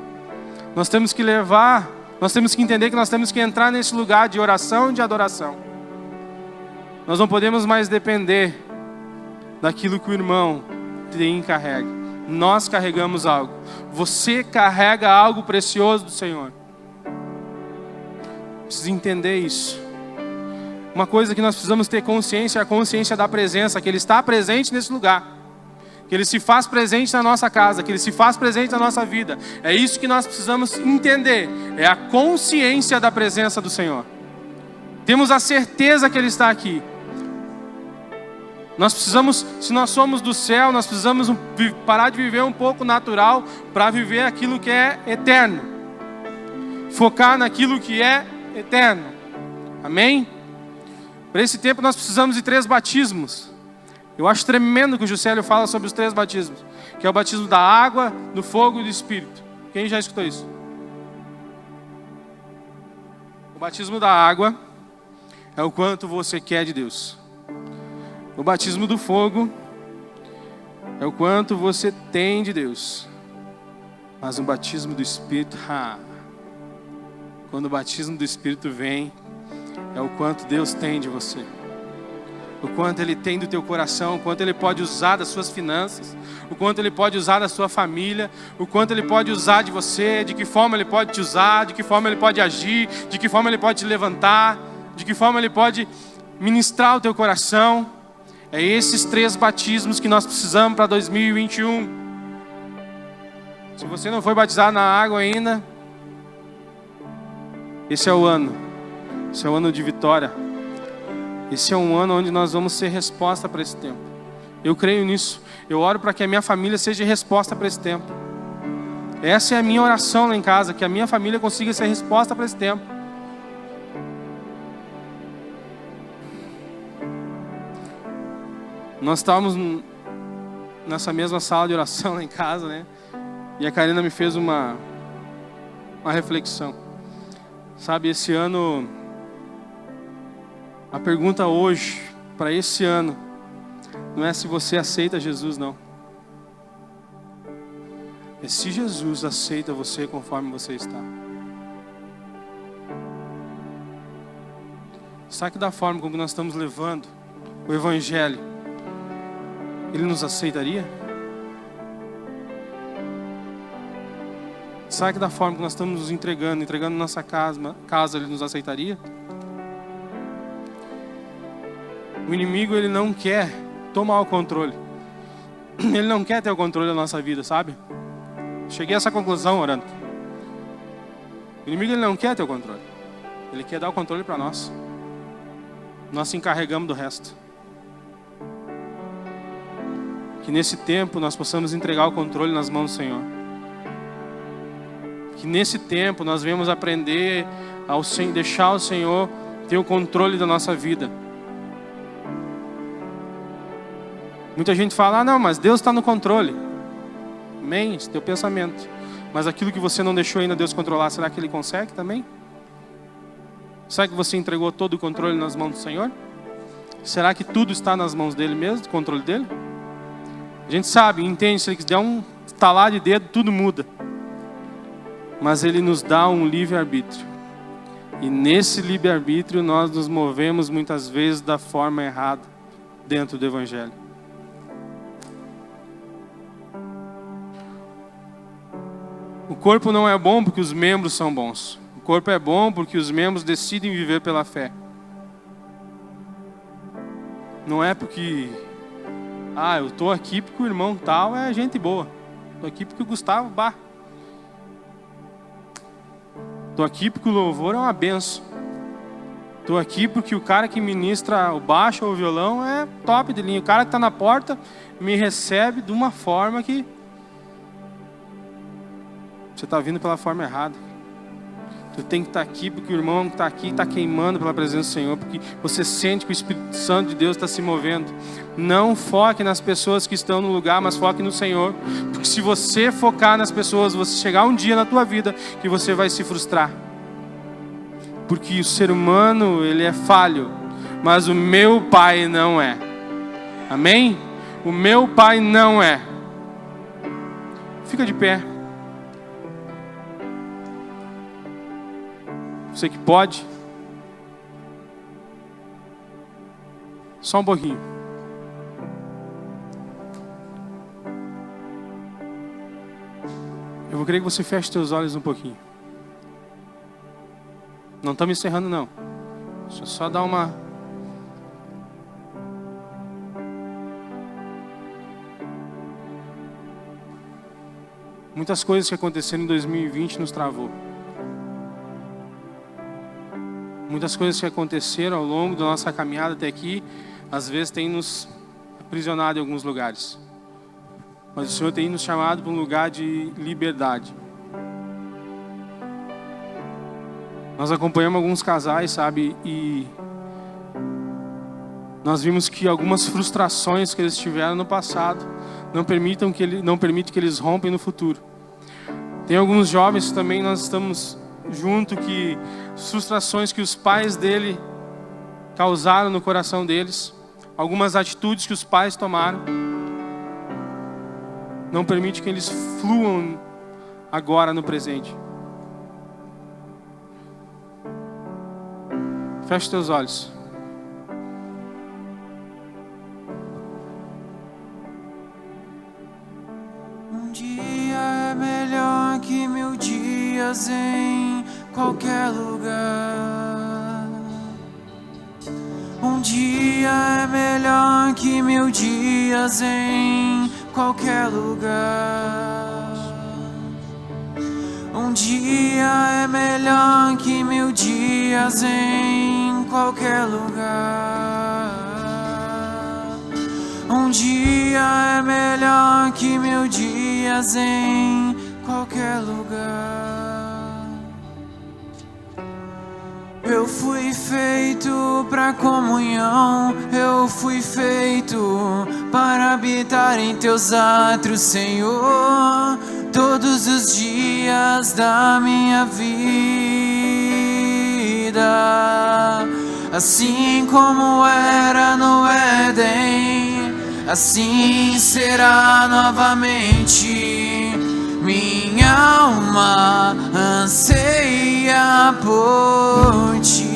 Nós temos que entender que nós temos que entrar nesse lugar de oração e de adoração. Nós não podemos mais depender daquilo que o irmão tem e carrega. Nós carregamos algo. Você carrega algo precioso do Senhor. Precisa entender isso. Uma coisa que nós precisamos ter consciência é a consciência da presença, que Ele está presente nesse lugar. Que Ele se faz presente na nossa casa, que Ele se faz presente na nossa vida. É isso que nós precisamos entender. É a consciência da presença do Senhor. Temos a certeza que Ele está aqui. Nós precisamos, se nós somos do céu, nós precisamos parar de viver um pouco natural para viver aquilo que é eterno. Focar naquilo que é eterno. Amém? Para esse tempo nós precisamos de 3 batismos. Eu acho tremendo que o Juscelio fala sobre os 3 batismos. Que é o batismo da água, do fogo e do Espírito. Quem já escutou isso? O batismo da água é o quanto você quer de Deus. O batismo do fogo é o quanto você tem de Deus. Mas o batismo do Espírito, quando o batismo do Espírito vem, é o quanto Deus tem de você. O quanto Ele tem do teu coração, o quanto Ele pode usar das suas finanças, o quanto Ele pode usar da sua família, o quanto Ele pode usar de você, de que forma Ele pode te usar, de que forma Ele pode agir, de que forma Ele pode te levantar, de que forma Ele pode ministrar o teu coração. É esses 3 batismos que nós precisamos para 2021. Se você não foi batizado na água ainda, esse é o ano. Esse é o ano de vitória. Esse é um ano onde nós vamos ser resposta para esse tempo. Eu creio nisso. Eu oro para que a minha família seja resposta para esse tempo. Essa é a minha oração lá em casa, que a minha família consiga ser resposta para esse tempo. Nós estávamos nessa mesma sala de oração lá em casa, né? E a Karina me fez uma reflexão. Sabe, esse ano, a pergunta hoje, para esse ano, não é se você aceita Jesus, não. É se Jesus aceita você conforme você está. Será que da forma como nós estamos levando o Evangelho, Ele nos aceitaria? Será que da forma que nós estamos nos entregando nossa casa, Ele nos aceitaria? O inimigo, ele não quer tomar o controle. Ele não quer ter o controle da nossa vida, sabe? Cheguei a essa conclusão orando. O inimigo, ele não quer ter o controle. Ele quer dar o controle para nós. Nós se encarregamos do resto. Que nesse tempo nós possamos entregar o controle nas mãos do Senhor. Que nesse tempo nós venhamos aprender a deixar o Senhor ter o controle da nossa vida. Muita gente fala, não, mas Deus está no controle. Amém, esse é teu pensamento. Mas aquilo que você não deixou ainda Deus controlar, será que Ele consegue também? Será que você entregou todo o controle nas mãos do Senhor? Será que tudo está nas mãos dEle mesmo, o controle dEle? A gente sabe, entende, se Ele der um estalar de dedo, tudo muda. Mas Ele nos dá um livre-arbítrio. E nesse livre-arbítrio nós nos movemos muitas vezes da forma errada dentro do Evangelho. O corpo não é bom porque os membros são bons. O corpo é bom porque os membros decidem viver pela fé. Não é porque... eu estou aqui porque o irmão tal é gente boa. Estou aqui porque o Gustavo, Estou aqui porque o louvor é uma benção. Estou aqui porque o cara que ministra o baixo ou o violão é top de linha. O cara que está na porta me recebe de uma forma que... Você está vindo pela forma errada. Tu tem que estar aqui porque o irmão que está aqui está queimando pela presença do Senhor. Porque você sente que o Espírito Santo de Deus está se movendo. Não foque nas pessoas que estão no lugar, mas foque no Senhor. Porque se você focar nas pessoas, você chegar um dia na tua vida que você vai se frustrar. Porque o ser humano, ele é falho. Mas o meu Pai não é. Amém? O meu Pai não é. Fica de pé. Você que pode. Só um pouquinho. Eu vou querer que você feche seus olhos um pouquinho. Não estamos encerrando não. Deixa eu só dar uma... Muitas coisas que aconteceram em 2020 nos travou. Muitas coisas que aconteceram ao longo da nossa caminhada até aqui, às vezes tem nos aprisionado em alguns lugares. Mas o Senhor tem nos chamado para um lugar de liberdade. Nós acompanhamos alguns casais, sabe? E nós vimos que algumas frustrações que eles tiveram no passado não permitem que eles rompem no futuro. Tem alguns jovens que também nós estamos junto que frustrações que os pais dele causaram no coração deles, algumas atitudes que os pais tomaram, não permite que eles fluam agora no presente. Feche teus olhos. Um dia é melhor que 1000 dias em qualquer lugar. Um dia é melhor que 1000 dias em qualquer lugar. Um dia é melhor que 1000 dias em qualquer lugar. Um dia é melhor que 1000 dias em qualquer lugar. Eu fui feito pra comunhão, eu fui feito para habitar em teus átrios, Senhor, todos os dias da minha vida. Assim como era no Éden, assim será novamente. Minha alma anseia por ti.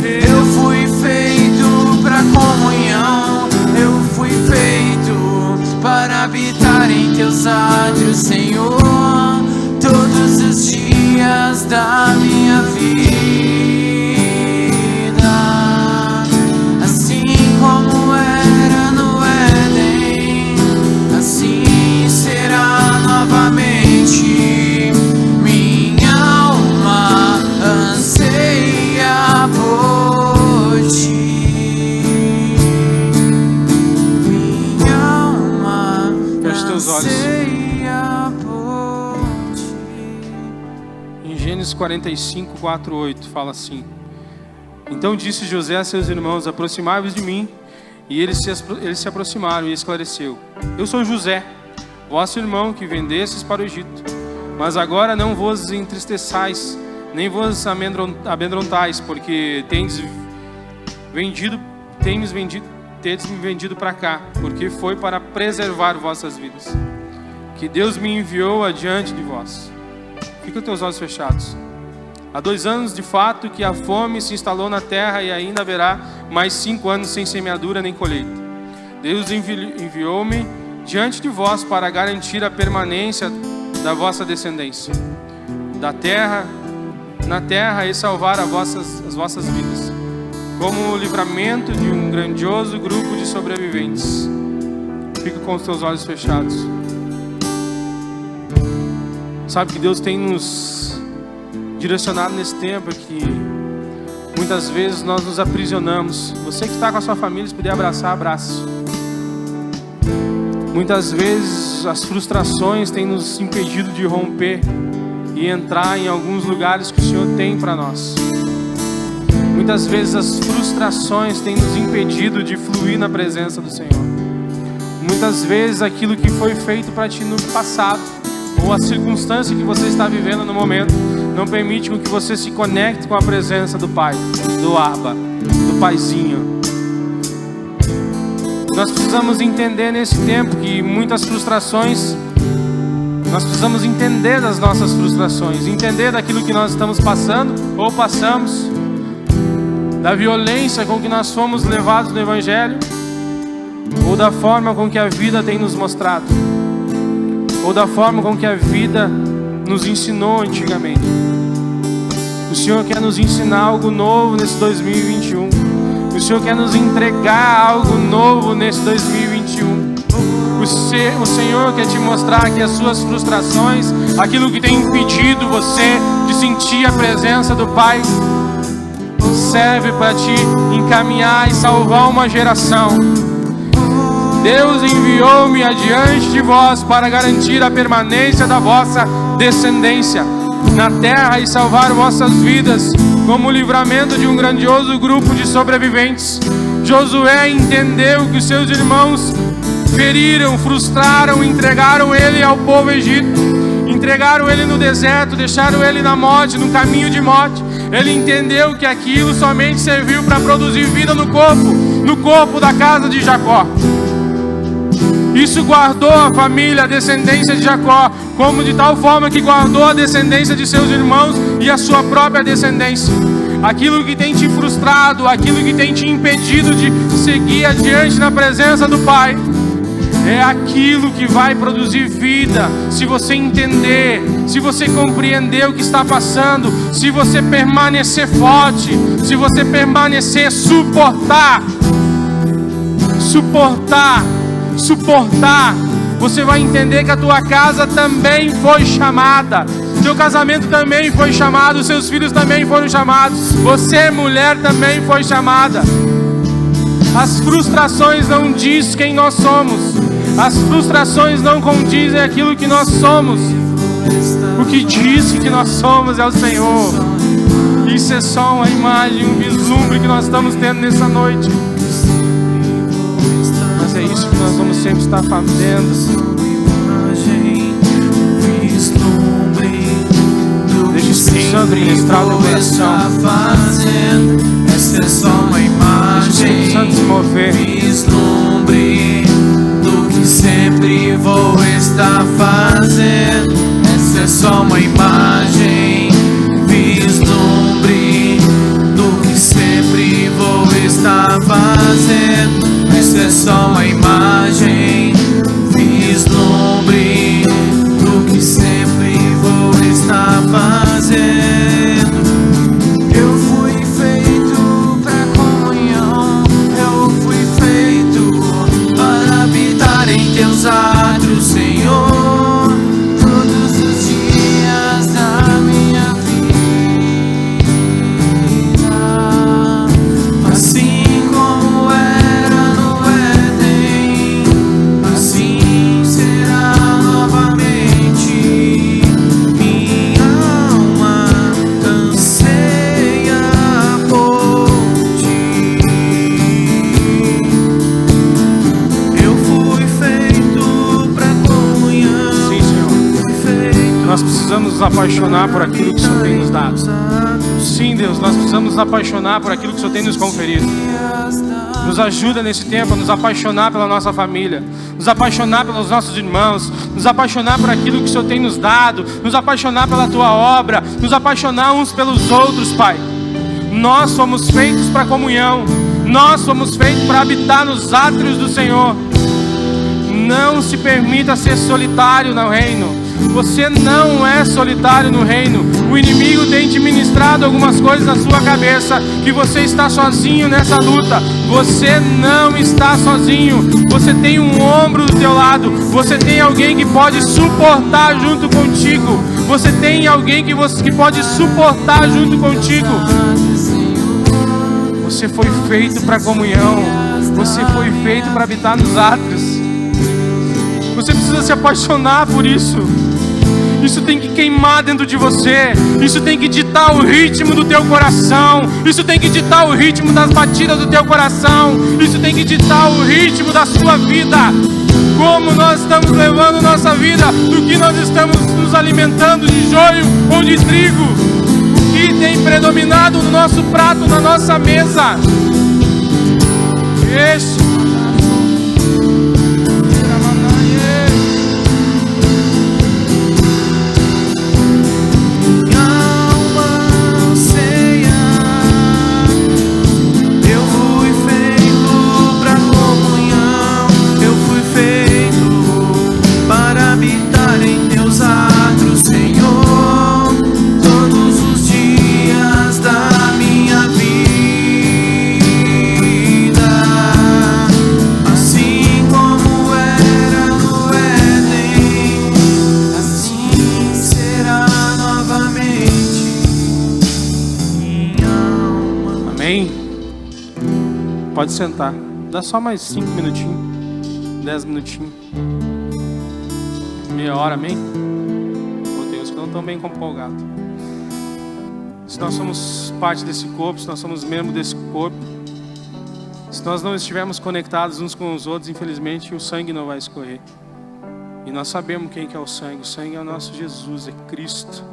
Eu fui feito pra comunhão, eu fui feito para habitar em teus átrios, Senhor, todos os dias da minha vida. Assim como era no Éden, assim será novamente. Minha alma anseia por ti. Minha alma anseia por ti. Em Gênesis 45, 4, 8 fala assim: Então disse José a seus irmãos: Aproximai-vos de mim. E eles se aproximaram e esclareceu: Eu sou José, vosso irmão, que vendestes para o Egito. Mas agora não vos entristeçais, nem vos amedrontais, porque tendes vendido tedes me vendido para cá, porque foi para preservar vossas vidas, que Deus me enviou adiante de vós. Fica com teus olhos fechados. Há 2 anos de fato que a fome se instalou na terra, e ainda haverá mais 5 anos sem semeadura nem colheita. Deus enviou-me diante de vós para garantir a permanência da vossa descendência na terra e salvar as vossas vidas, como o livramento de um grandioso grupo de sobreviventes. Fica com os teus olhos fechados. Sabe que Deus tem nos direcionado nesse tempo, que muitas vezes nós nos aprisionamos. Você que está com a sua família, se puder abraçar, abraço. Muitas vezes as frustrações têm nos impedido de romper e entrar em alguns lugares que o Senhor tem para nós. Muitas vezes as frustrações têm nos impedido de fluir na presença do Senhor. Muitas vezes aquilo que foi feito para ti no passado, ou a circunstância que você está vivendo no momento, não permite com que você se conecte com a presença do Pai, do Abba, do Paizinho. Nós precisamos entender nesse tempo que muitas frustrações, nós precisamos entender das nossas frustrações, entender daquilo que nós estamos passando ou passamos, da violência com que nós fomos levados no Evangelho, ou da forma com que a vida tem nos mostrado, ou da forma com que a vida nos ensinou antigamente. O Senhor quer nos ensinar algo novo nesse 2021. O Senhor quer nos entregar algo novo nesse 2021. O Senhor quer te mostrar que as suas frustrações, aquilo que tem impedido você de sentir a presença do Pai, serve para te encaminhar e salvar uma geração. Deus enviou-me adiante de vós para garantir a permanência da vossa descendência na terra e salvar vossas vidas, como o livramento de um grandioso grupo de sobreviventes. Josué entendeu que os seus irmãos feriram, frustraram, entregaram ele ao povo egito, entregaram ele no deserto, deixaram ele na morte, no caminho de morte. Ele entendeu que aquilo somente serviu para produzir vida no corpo da casa de Jacó. Isso guardou a família, a descendência de Jacó, como de tal forma que guardou a descendência de seus irmãos e a sua própria descendência. Aquilo que tem te frustrado, aquilo que tem te impedido de seguir adiante na presença do Pai, é aquilo que vai produzir vida, se você entender, se você compreender o que está passando, se você permanecer forte, se você permanecer suportar, você vai entender que a tua casa também foi chamada, teu casamento também foi chamado, seus filhos também foram chamados, você, mulher, também foi chamada. As frustrações não diz quem nós somos, as frustrações não condizem aquilo que nós somos. O que diz que nós somos é o Senhor. Isso é só uma imagem, um vislumbre que nós estamos tendo nessa noite. Mas é isso que nós vamos sempre estar fazendo. Deixa o Espírito Santo ministrar o teu coração. Essa é só uma imagem. Deixa o Espírito Santo se mover. Vislumbre do que sempre vou estar fazendo. Essa é só uma imagem. Vislumbre do que sempre vou estar fazendo. Essa é só uma imagem. Vislumbre do que sempre vou estar fazendo. Eu fui feito pra comunhão. Eu fui feito para habitar em teus átrios, Senhor, todos os dias da minha vida. Assim como era no Éden, assim será novamente. Minha alma anseia por ti. Eu fui feito pra comunhão. Sim, Senhor. Fui feito. Nós precisamos nos apaixonar por aquilo que o Senhor tem nos dado. Sim, Deus, nós precisamos nos apaixonar por aquilo que o Senhor tem nos conferido. Nos ajuda nesse tempo a nos apaixonar pela nossa família, nos apaixonar pelos nossos irmãos, nos apaixonar por aquilo que o Senhor tem nos dado, nos apaixonar pela Tua obra, nos apaixonar uns pelos outros, Pai. Nós somos feitos para comunhão, nós somos feitos para habitar nos átrios do Senhor. Não se permita ser solitário no reino. Você não é solitário no reino. O inimigo tem te ministrado algumas coisas na sua cabeça, que você está sozinho nessa luta. Você não está sozinho. Você tem um ombro do teu lado. Você tem alguém que pode suportar junto contigo. Você tem alguém que pode suportar junto contigo. Você foi feito para comunhão. Você foi feito para habitar nos átrios. Você precisa se apaixonar por isso. Isso tem que queimar dentro de você. Isso tem que ditar o ritmo do teu coração. Isso tem que ditar o ritmo das batidas do teu coração. Isso tem que ditar o ritmo da sua vida. Como nós estamos levando nossa vida, do que nós estamos nos alimentando, de joio ou de trigo. O que tem predominado no nosso prato, na nossa mesa. Este pode sentar. Dá só mais 5 minutinhos, 10 minutinhos, meia hora, amém? Tem uns que não estão bem empolgados. Se nós somos parte desse corpo, se nós somos membro desse corpo, se nós não estivermos conectados uns com os outros, infelizmente o sangue não vai escorrer. E nós sabemos quem que é o sangue. O sangue é o nosso Jesus, é Cristo.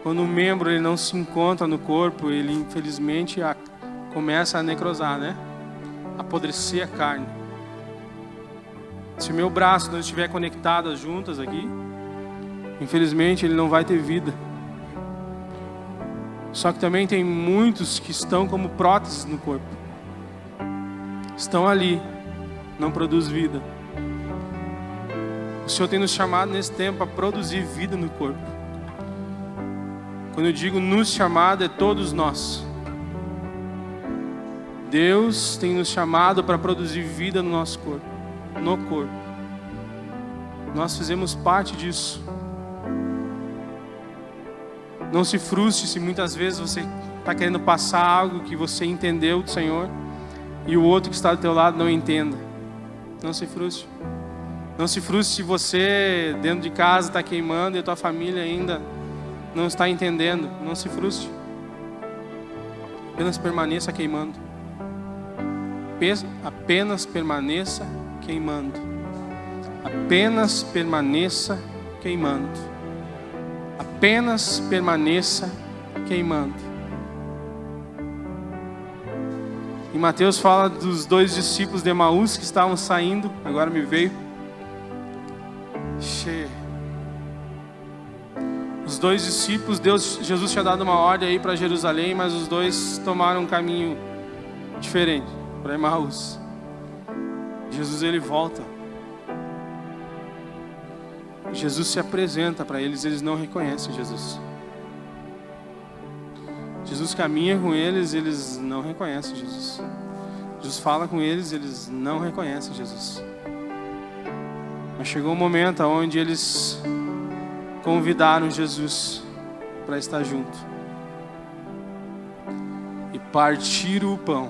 Quando um membro ele não se encontra no corpo, ele infelizmente começa a necrosar, né? Apodrecer a carne. Se o meu braço não estiver conectado às juntas aqui, infelizmente ele não vai ter vida. Só que também tem muitos que estão como próteses no corpo. Estão ali, não produz vida. O Senhor tem nos chamado nesse tempo a produzir vida no corpo. Quando eu digo nos chamado, é todos nós. Deus tem nos chamado para produzir vida no nosso corpo, no corpo. Nós fizemos parte disso. Não se frustre se muitas vezes você está querendo passar algo que você entendeu do Senhor e o outro que está do teu lado não entenda. Não se frustre. Não se frustre se você dentro de casa está queimando e a tua família ainda não está entendendo. Não se frustre. Apenas permaneça queimando. Apenas permaneça queimando. Apenas permaneça queimando. Apenas permaneça queimando. E Mateus fala dos 2 discípulos de Emaús que estavam saindo. Agora me veio. Os 2 discípulos, Jesus tinha dado uma ordem aí para Jerusalém, mas os 2 tomaram um caminho diferente para Emaús. Jesus ele volta. Jesus se apresenta para eles, eles não reconhecem Jesus. Jesus caminha com eles, eles não reconhecem Jesus. Jesus fala com eles, eles não reconhecem Jesus. Mas chegou um momento onde eles convidaram Jesus para estar junto. E partiram o pão.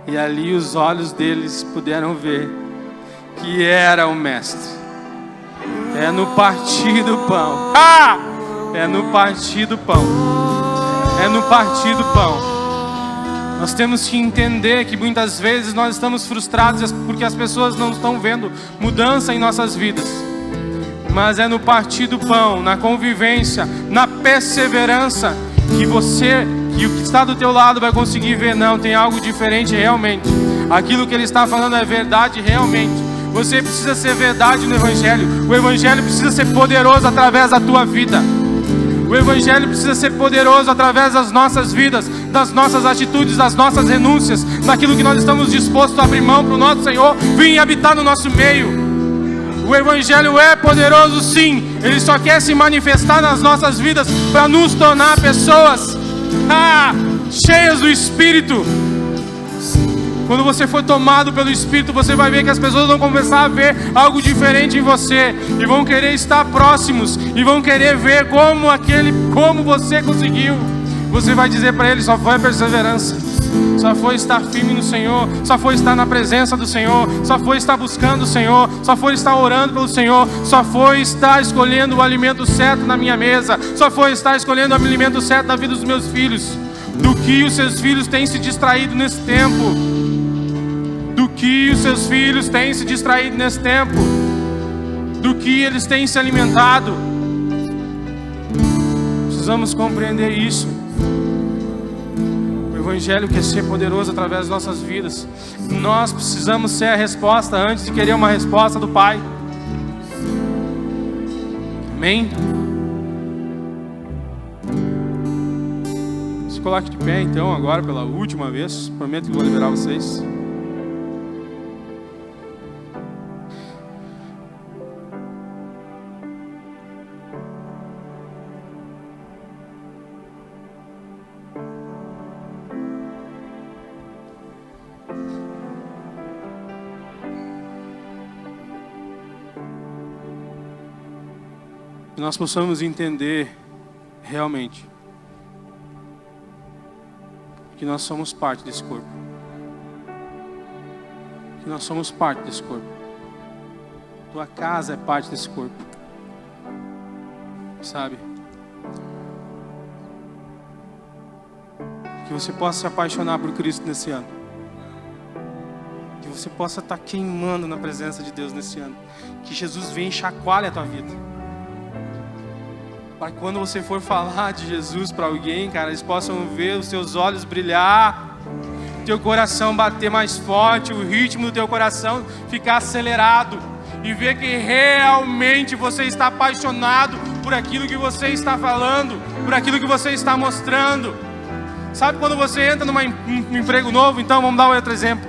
E ali os olhos deles puderam ver que era o Mestre. É no partir do pão. É no partir do pão. É no partir do pão. Nós temos que entender que muitas vezes nós estamos frustrados porque as pessoas não estão vendo mudança em nossas vidas. Mas é no partir do pão, na convivência, na perseverança que E o que está do teu lado vai conseguir ver, não, tem algo diferente realmente. Aquilo que ele está falando é verdade realmente. Você precisa ser verdade no Evangelho. O Evangelho precisa ser poderoso através da tua vida. O Evangelho precisa ser poderoso através das nossas vidas, das nossas atitudes, das nossas renúncias, daquilo que nós estamos dispostos a abrir mão para o nosso Senhor vir habitar no nosso meio. O Evangelho é poderoso sim, ele só quer se manifestar nas nossas vidas para nos tornar pessoas cheias do Espírito. Quando você for tomado pelo Espírito, você vai ver que as pessoas vão começar a ver algo diferente em você e vão querer estar próximos e vão querer ver como você conseguiu. Você vai dizer para eles: só foi perseverança, só foi estar firme no Senhor, só foi estar na presença do Senhor, só foi estar buscando o Senhor, só foi estar orando pelo Senhor, só foi estar escolhendo o alimento certo na minha mesa, só foi estar escolhendo o alimento certo na vida dos meus filhos. Do que os seus filhos têm se distraído nesse tempo? Do que os seus filhos têm se distraído nesse tempo? Do que eles têm se alimentado? Precisamos compreender isso. O Evangelho quer ser poderoso através das nossas vidas. Nós precisamos ser a resposta antes de querer uma resposta do Pai. Amém? Se coloque de pé então agora pela última vez. Prometo que vou liberar vocês. Que nós possamos entender realmente que nós somos parte desse corpo. Que nós somos parte desse corpo. Tua casa é parte desse corpo. Sabe? Que você possa se apaixonar por Cristo nesse ano. Que você possa estar queimando na presença de Deus nesse ano. Que Jesus venha e chacoalhe a tua vida. Para que quando você for falar de Jesus para alguém, cara, eles possam ver os seus olhos brilhar, teu coração bater mais forte, o ritmo do teu coração ficar acelerado e ver que realmente você está apaixonado por aquilo que você está falando, por aquilo que você está mostrando. Sabe quando você entra num emprego novo? Então vamos dar outro exemplo.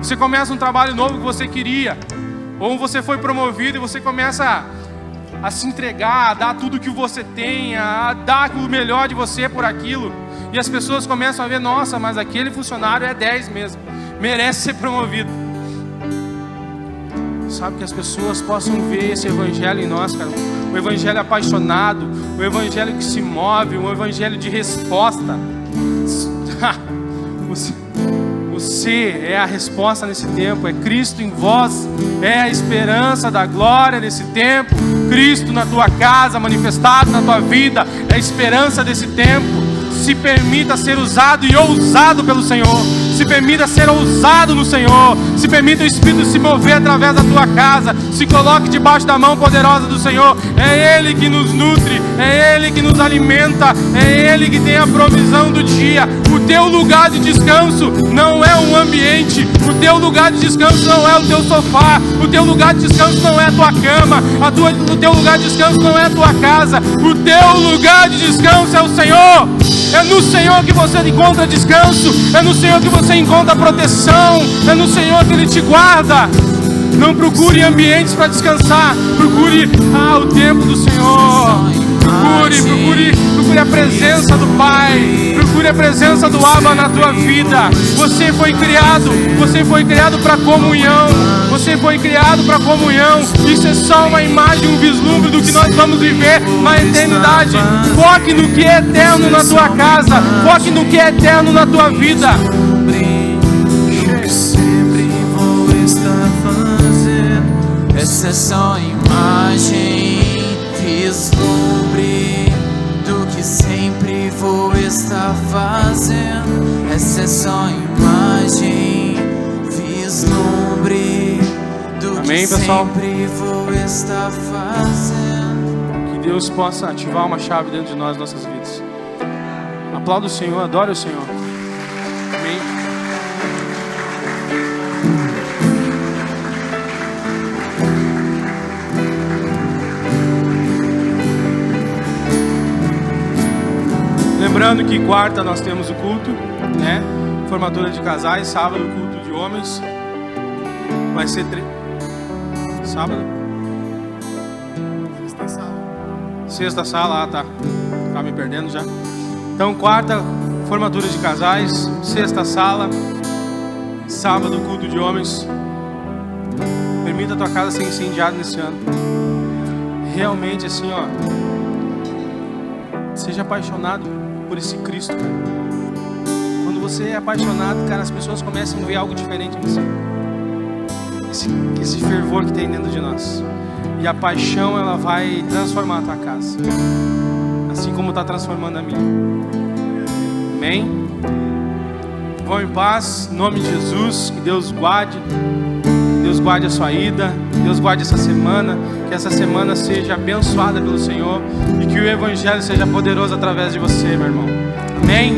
Você começa um trabalho novo que você queria, ou você foi promovido e você começa a se entregar, a dar tudo que você tem, a dar o melhor de você por aquilo. E as pessoas começam a ver: nossa, mas aquele funcionário é 10 mesmo, merece ser promovido. Sabe, que as pessoas possam ver esse Evangelho em nós, cara. O Evangelho apaixonado, o Evangelho que se move, o Evangelho de resposta. Você é a resposta nesse tempo, é Cristo em vós, é a esperança da glória nesse tempo. Cristo na tua casa, manifestado na tua vida, é a esperança desse tempo. Se permita ser usado e ousado pelo Senhor. Se permita ser ousado no Senhor. Se permita o Espírito se mover através da tua casa. Se coloque debaixo da mão poderosa do Senhor. É Ele que nos nutre, é Ele que nos alimenta, é Ele que tem a provisão do dia. O teu lugar de descanso não é um ambiente. O teu lugar de descanso não é o teu sofá. O teu lugar de descanso não é a tua cama. O teu lugar de descanso não é a tua casa. O teu lugar de descanso é o Senhor. É no Senhor que você encontra descanso. É no Senhor que você encontra proteção. É no Senhor que Ele te guarda. Não procure ambientes para descansar. Procure o tempo do Senhor. Procure a presença do Pai. Procure a presença do Abba na tua vida. Você foi criado para comunhão. Você foi criado para comunhão. Isso é só uma imagem, um vislumbre do que nós vamos viver na eternidade. Foque no que é eterno na tua casa. Foque no que é eterno na tua vida. Eu sempre vou estar fazendo. Essa é só imagem, vislumbre do que sempre vou estar fazendo. Essa é só imagem, vislumbre do Amém, que pessoal? sempre vou estar fazendo. Que Deus possa ativar uma chave dentro de nós, nossas vidas. Aplauda o Senhor, adore o Senhor. Amém. Lembrando que quarta nós temos o culto, né? Formatura de casais, sábado culto de homens. Vai ser sábado? Sexta sala, tá. Tá me perdendo já. Então quarta formatura de casais, sexta sala, sábado culto de homens. Permita a tua casa ser incendiada nesse ano. Realmente assim, ó. Seja apaixonado por esse Cristo, cara. Quando você é apaixonado, cara, as pessoas começam a ver algo diferente em você. Esse fervor que tem dentro de nós. E a paixão, ela vai transformar a tua casa. Assim como está transformando a minha. Amém? Vão em paz, em nome de Jesus. Que Deus guarde. Deus guarde a sua ida. Deus guarde essa semana. Que essa semana seja abençoada pelo Senhor. E que o Evangelho seja poderoso através de você, meu irmão. Amém?